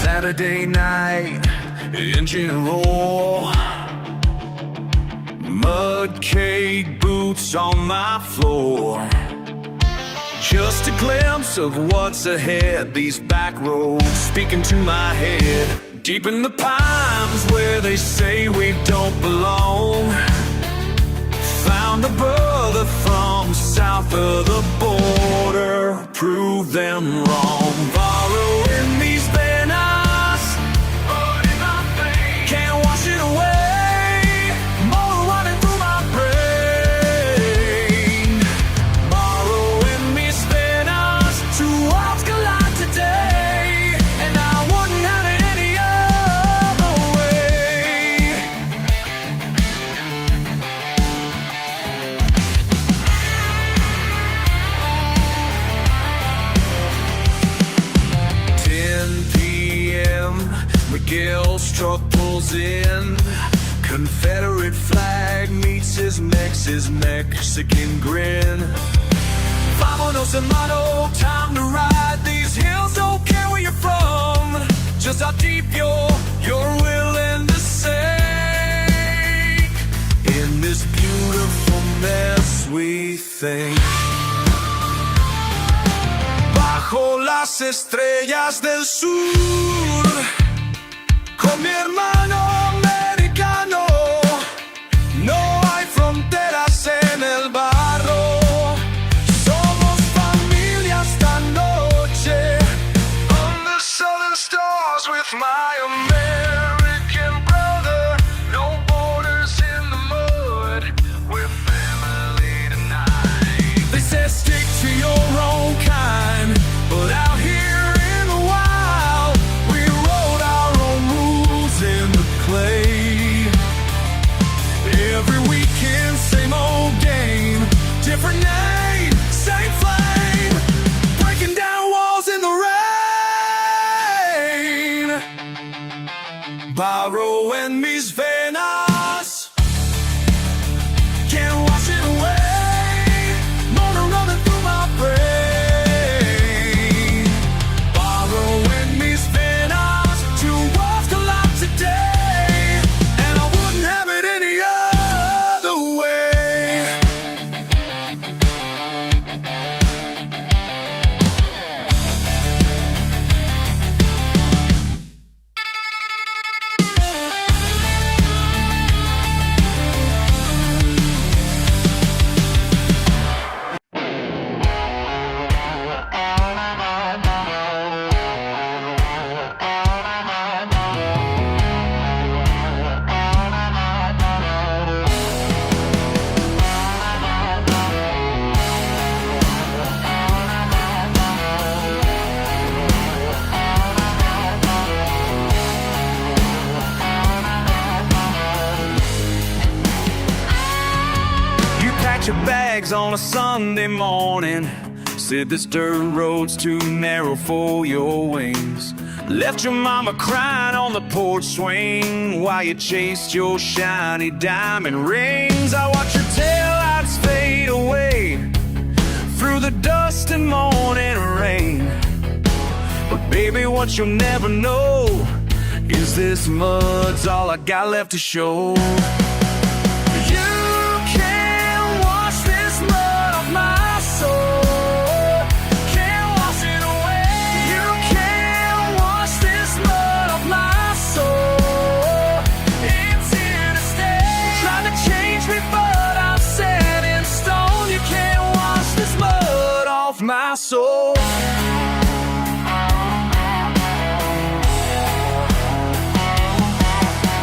Saturday night, engine roar, mud cake boots on my floor. Just a glimpse of what's ahead, these back roads speaking to my head. Deep in the pines where they say we don't belong, found a brother from south of the border, prove them wrong. Borrowing these banners, but in my veins, can't wash it away. More running through my brain. Borrowing these banners, two worlds collide today, and I wouldn't have it any other way. Miguel's truck pulls in, Confederate flag meets his Mexican grin. Vámonos, hermano, time to ride these hills. Don't care where you're from, just how deep you're willing to sink. In this beautiful mess we think. Bajo las estrellas del sur, con mi hermano americano, borrowing mis venas. Can't wash it away, motor running through my brain. Borrowing mis venas, two worlds collide today, and I wouldn't have it any other way. Your bags on a Sunday morning, said this dirt road's too narrow for your wings. Left your mama crying on the porch swing while you chased your shiny diamond rings. I watched your taillights fade away through the dust and morning rain. But baby, what you'll never know is this mud's all I got left to show. My soul.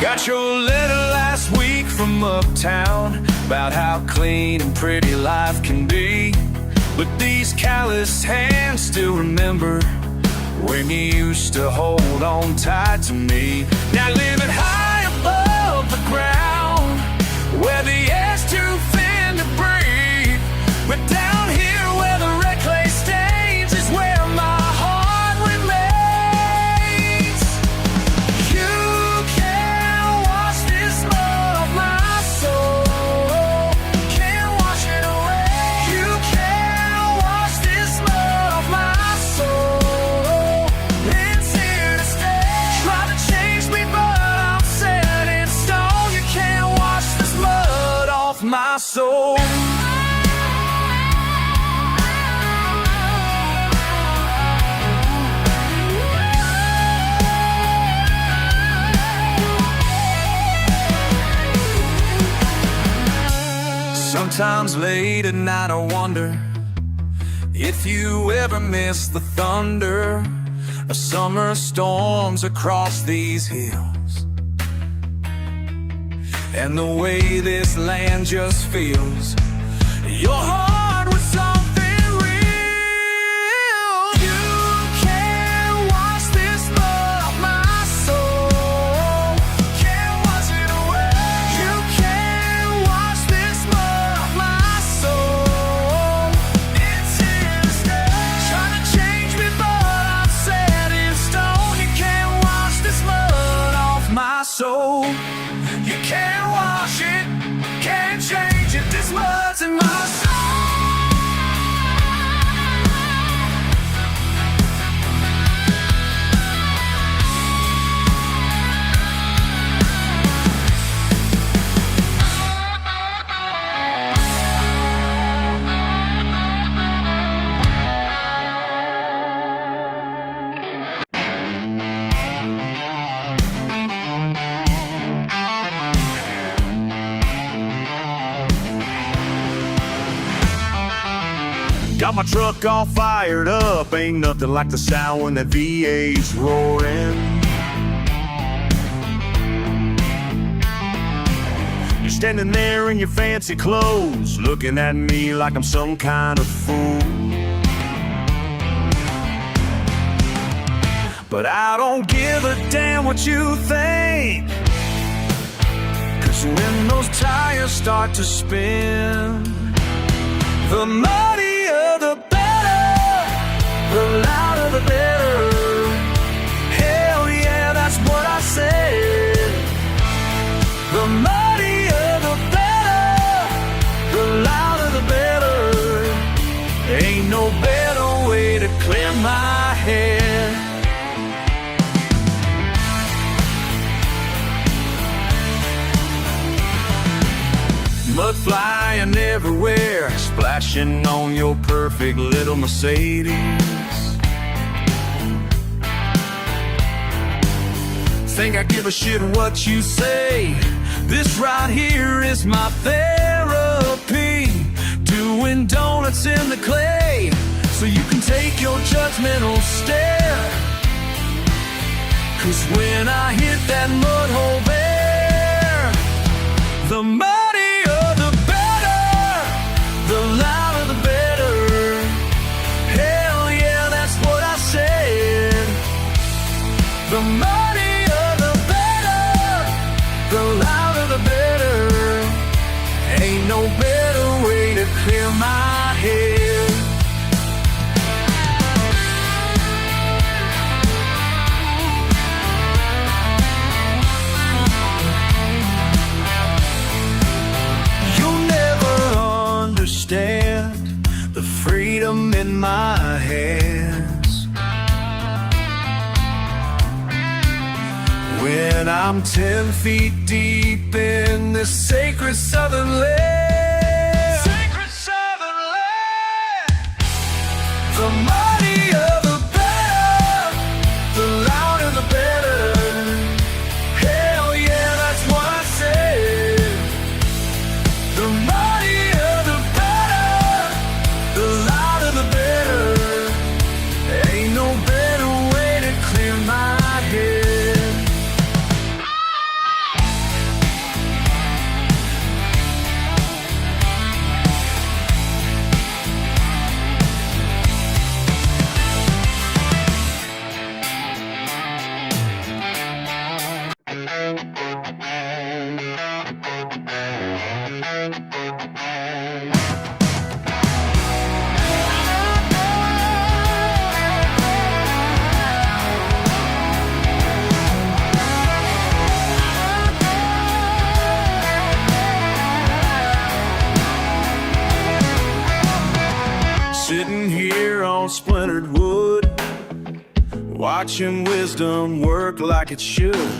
Got your letter last week from uptown about how clean and pretty life can be, but these callous hands still remember when you used to hold on tight to me. Now living high above the ground where the air's too thin to breathe, but down here where the red clay stains is where my heart remains. You can't wash this mud off my soul, can't wash it away. You can't wash this mud off my soul, it's here to stay. Try to change me but I'm set in stone. You can't wash this mud off my soul. Sometimes late at night I wonder if you ever miss the thunder of summer storms across these hills, and the way this land just feels. Your heart was something real. You can't wash this mud off my soul, can't wash it away. You can't wash this mud off my soul, it's here to stay. Trying to change me but I'm set in stone. You can't wash this mud off my soul. You can't wash it, can't change it. This mud's in my soul. Got my truck all fired up, ain't nothing like the sound when that V8's roaring. You're standing there in your fancy clothes, looking at me like I'm some kind of fool. But I don't give a damn what you think, 'cause when those tires start to spin, the muddier the better, the louder the better. Hell yeah, that's what I said. head. Mud flying everywhere, splashing on your perfect little Mercedes. Think I give a shit what you say? This right here is my therapy. Doing donuts in the clay, so you can take your judgmental stare. 'Cause when I hit that mud hole there, the muddier the better, the louder the better. Hell yeah, that's what I said. The muddier the better, the louder the better. Ain't no better way to clear my head. You'll never understand the freedom in my hands. When I'm 10 feet deep in this sacred southern land, sacred southern land, the muddier the better, the louder the better. Hell yeah, that's what I said. The muddier the better, the louder the better. Ain't no better way to clear my head. Sitting here on splintered wood, watching wisdom work like it should,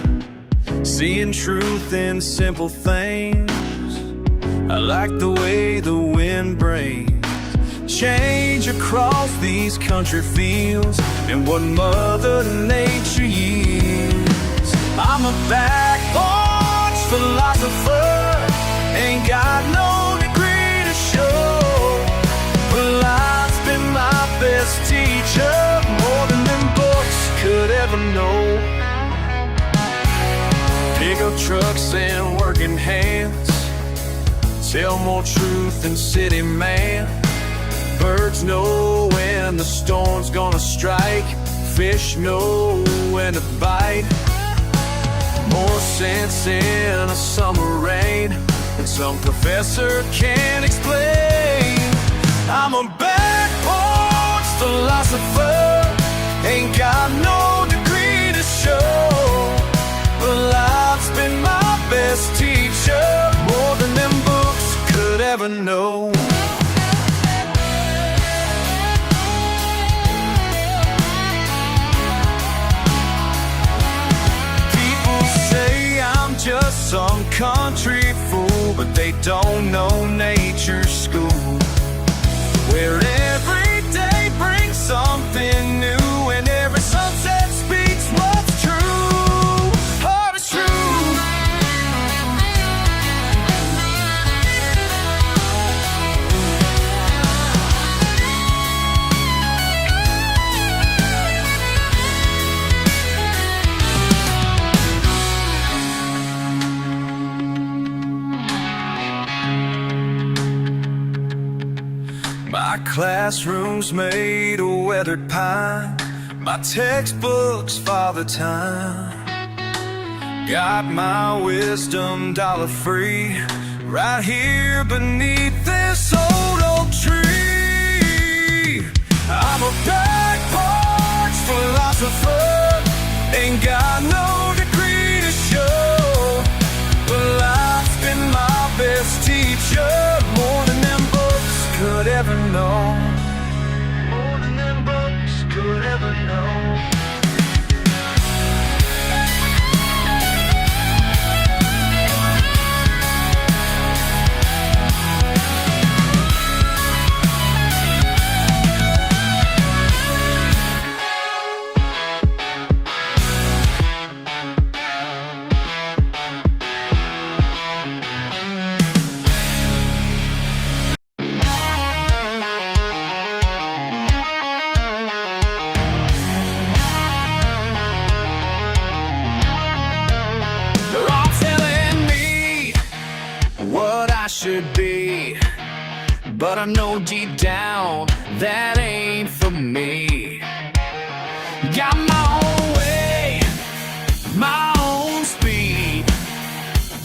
seeing truth in simple things. I like the way the wind brings change across these country fields and what Mother Nature yields. I'm a back porch philosopher, ain't got no degree to show, but life's been my best teacher, more than them books could ever know. Pickup trucks and working hands tell more truth than city man. Birds know when the storm's gonna strike, fish know when to bite. More sense in a summer rain than some professor can't explain. I'm a back porch philosopher, ain't got no degree to show, but life's been my best teacher, more than them books could ever know. People say I'm just some country fool, but they don't know nature's school, where every day brings something new and every sunset speaks what's true. Heart is true. My classroom's made of weathered pine, my textbooks Father Time. Got my wisdom dollar free right here beneath this old oak tree. I'm a back porch philosopher, ain't got no degree to show, but life's been my best teacher, more than them books could ever know. More than them books could ever know. should be, but I know deep down that ain't for me. Got my own way, my own speed.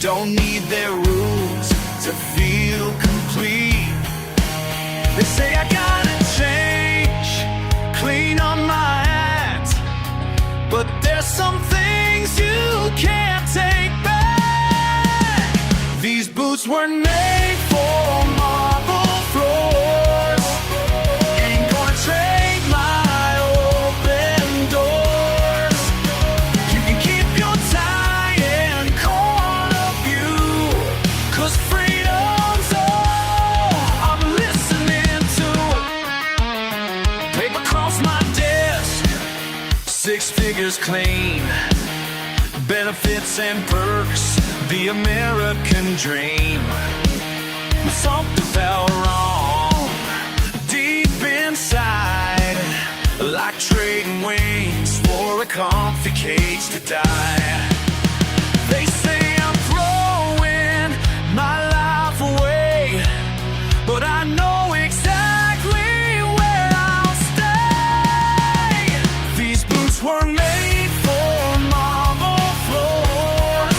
Don't need their rules to feel complete. They say I gotta change, clean up my act, but there's some things you can't take back. These boots weren't made for marble floors. Ain't gonna trade my open doors. You can keep your tie and corner view, 'cause freedom's all I'm listening to. Paper across my desk, 6 figures clean, benefits and perks, the American dream. But something felt wrong deep inside, like trading wings for a comfy cage to die. They say I'm throwing my life away, but I know exactly where I'll stay. These boots were made for marble floors.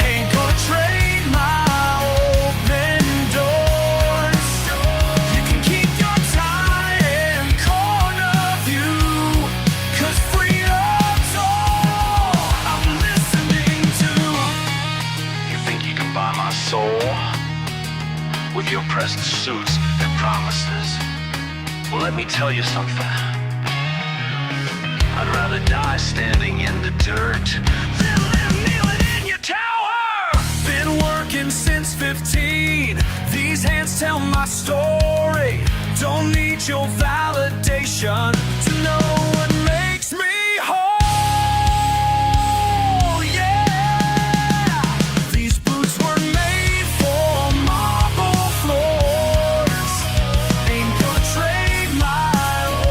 Ain't gonna trade my open doors. You can keep your tie and corner view, 'cause freedom's all I'm listening to. You think you can buy my soul with your pressed suits and promises? Well, let me tell you something. I'd rather die standing in the dirt than live kneeling in your tower. Been working since 15. These hands tell my story. Don't need your validation to know what makes me whole. Yeah, these boots were made for marble floors. Ain't gonna trade my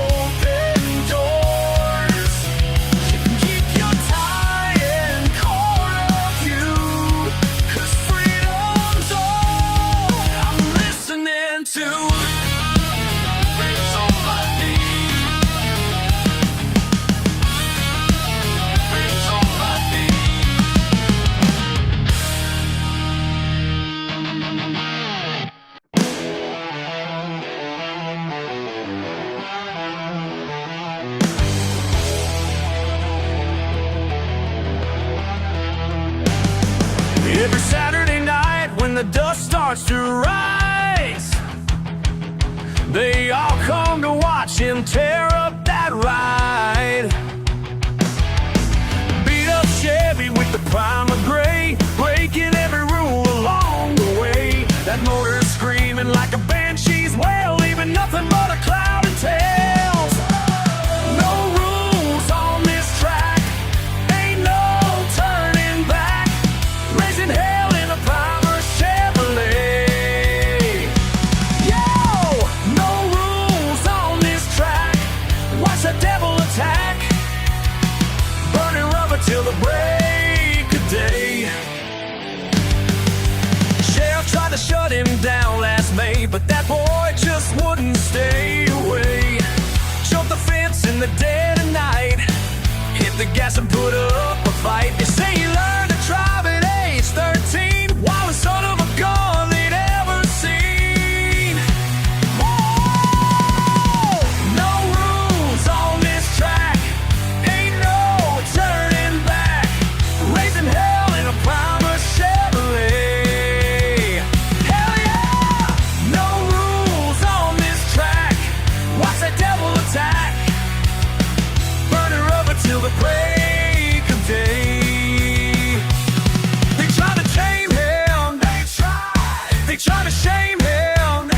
open doors. You can keep your tie and corner view, 'cause freedom's all I'm listening to. It's all I need. It's all I need. Every Saturday night when the dust starts to rise, they all come to watch him tear up that ride. Beat up Chevy with the primer gray, breaking every rule along the way. That motor screaming like a banshee's wail, leaving nothing but a cloud of tails. No rules on this track, ain't no turning back. Raising hell in a primer Chevrolet. Yo, no rules on this track. Watch the devil attack, burning rubber till the break of day. Sheriff tried to shut him down last May, but that boy just wouldn't stay away. Jumped the fence in the dead of night, hit the gas and put up a fight. They say he learned to drive at age 13, while the son of a gun they'd ever seen. Oh, no rules on this track, ain't no turning back. Raising hell in a primer Chevrolet. Hell yeah, no rules on this track. Watch that devil attack, burning rubber till the break of day. They try to tame him, they try to shame him,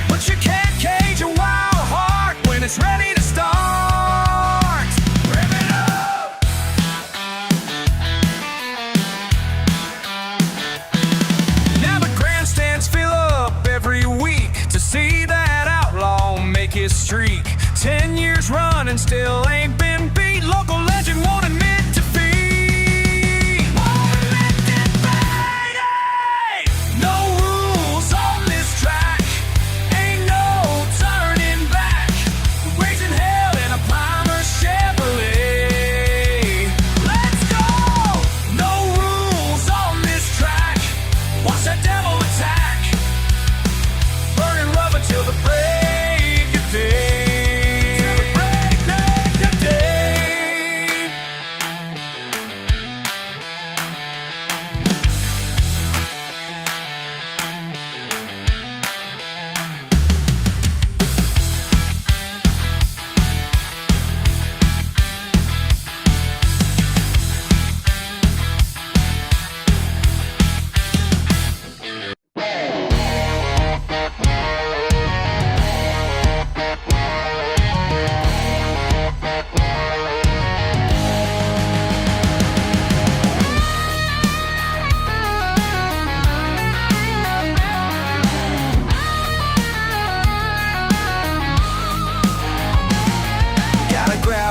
but you can't cage a wild heart when it's ready to start. Rev it up. Now the grandstands fill up every week to see that outlaw make his streak. 10 years running, still ain't been beat. Local legend won't admit defeat. Won't admit defeat. No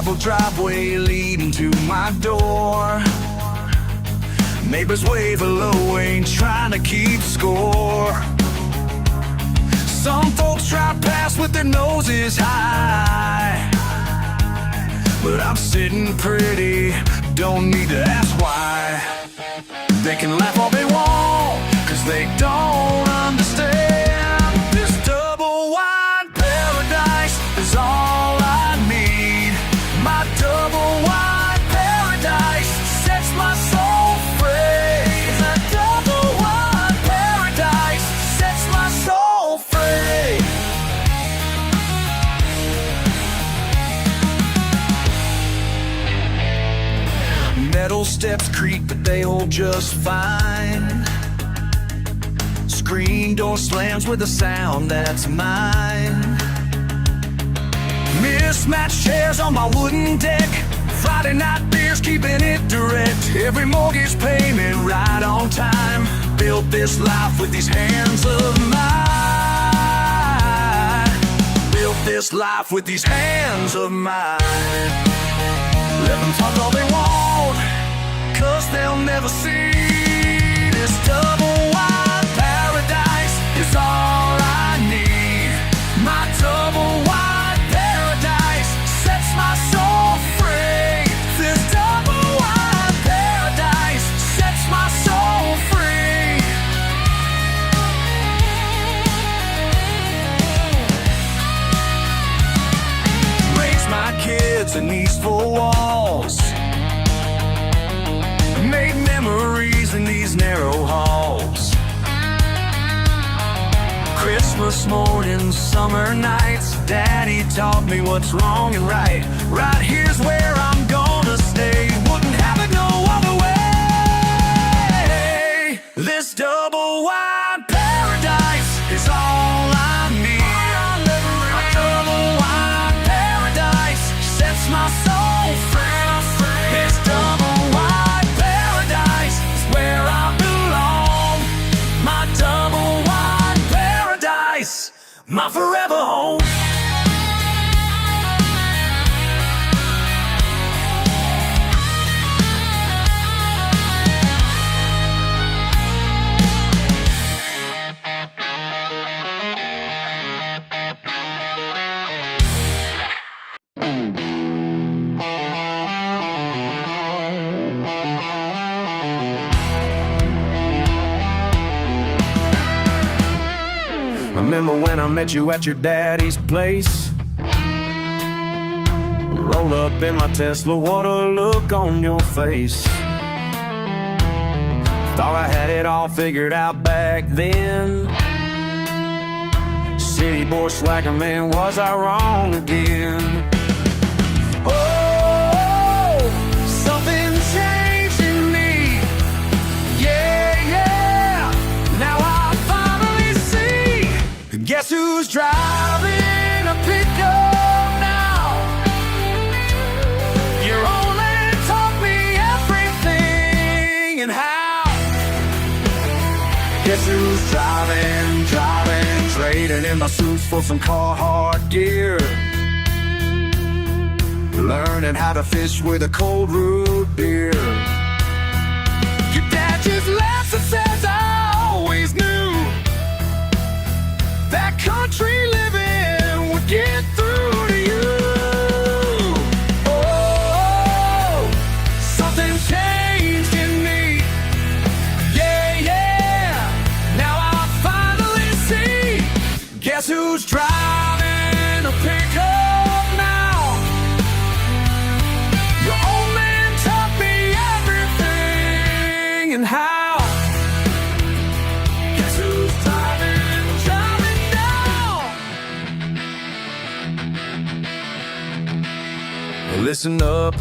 gravel driveway leading to my door. Neighbors wave hello, ain't trying to keep score. Some folks drive past with their noses high, but I'm sitting pretty, don't need to ask why. They can laugh all they want, 'cause they don't understand. This double wide paradise is all I need. My double wide paradise sets my soul free. The double wide paradise sets my soul free. Metal steps creak, but they hold just fine. Screen door slams with a sound that's mine. Mismatched chairs on my wooden deck. Friday night beers keeping it direct. Every mortgage payment right on time. Built this life with these hands of mine. Built this life with these hands of mine. Let them talk all they want, 'cause they'll never see. This double wide paradise is all I need. My double wide paradise sets my soul free. This double wide paradise sets my soul free. Raise my kids in these four walls. Made memories in these narrow halls. Christmas mornings, summer nights, Daddy taught me what's wrong and right. Right here's where I'm gonna stay. Wouldn't have it no other way. This double wide paradise is all I need. My double wide paradise sets my soul free. This double wide paradise is where I belong. My double wide paradise, my forever home. Remember when I met you at your daddy's place? Roll up in my Tesla, what a look on your face. Thought I had it all figured out back then. City boy swagger, man, was I wrong again? Oh, something changed in me. Yeah, yeah, now I finally see. Guess who's driving a pickup now? Your old man taught me everything and how. Guess who's driving, trading in my suits for some Carhartt gear. Learning how to fish with a cold root beer. Your dad just laughs and says, I always knew that country living would get through to you. Oh, something changed in me. Yeah, yeah, now I finally see. Guess who's driving a pickup now? Your old man taught me everything and how. Guess who's driving now? Listen up,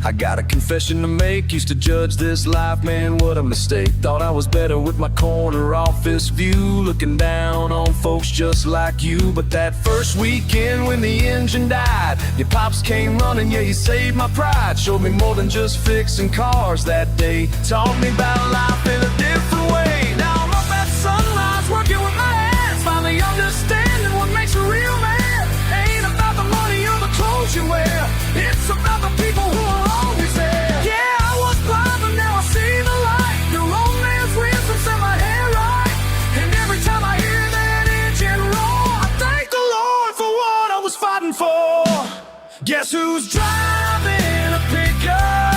I got a confession to make. Used to judge this life, man, what a mistake. Thought I was better with my corner office view, looking down on folks just like you. But that first weekend when the engine died, your pops came running, yeah, he saved my pride. Showed me more than just fixing cars that day. Taught me about life in a different way. Now I'm up at sunrise, working with my hands, finally understanding what makes a real man. Ain't about the money or the clothes you wear. It's about the people who are always there. Yeah, I was blind, but now I see the light. The romance wisdom set my hair right. And every time I hear that engine roar, I thank the Lord for what I was fighting for. Guess who's driving a pickup?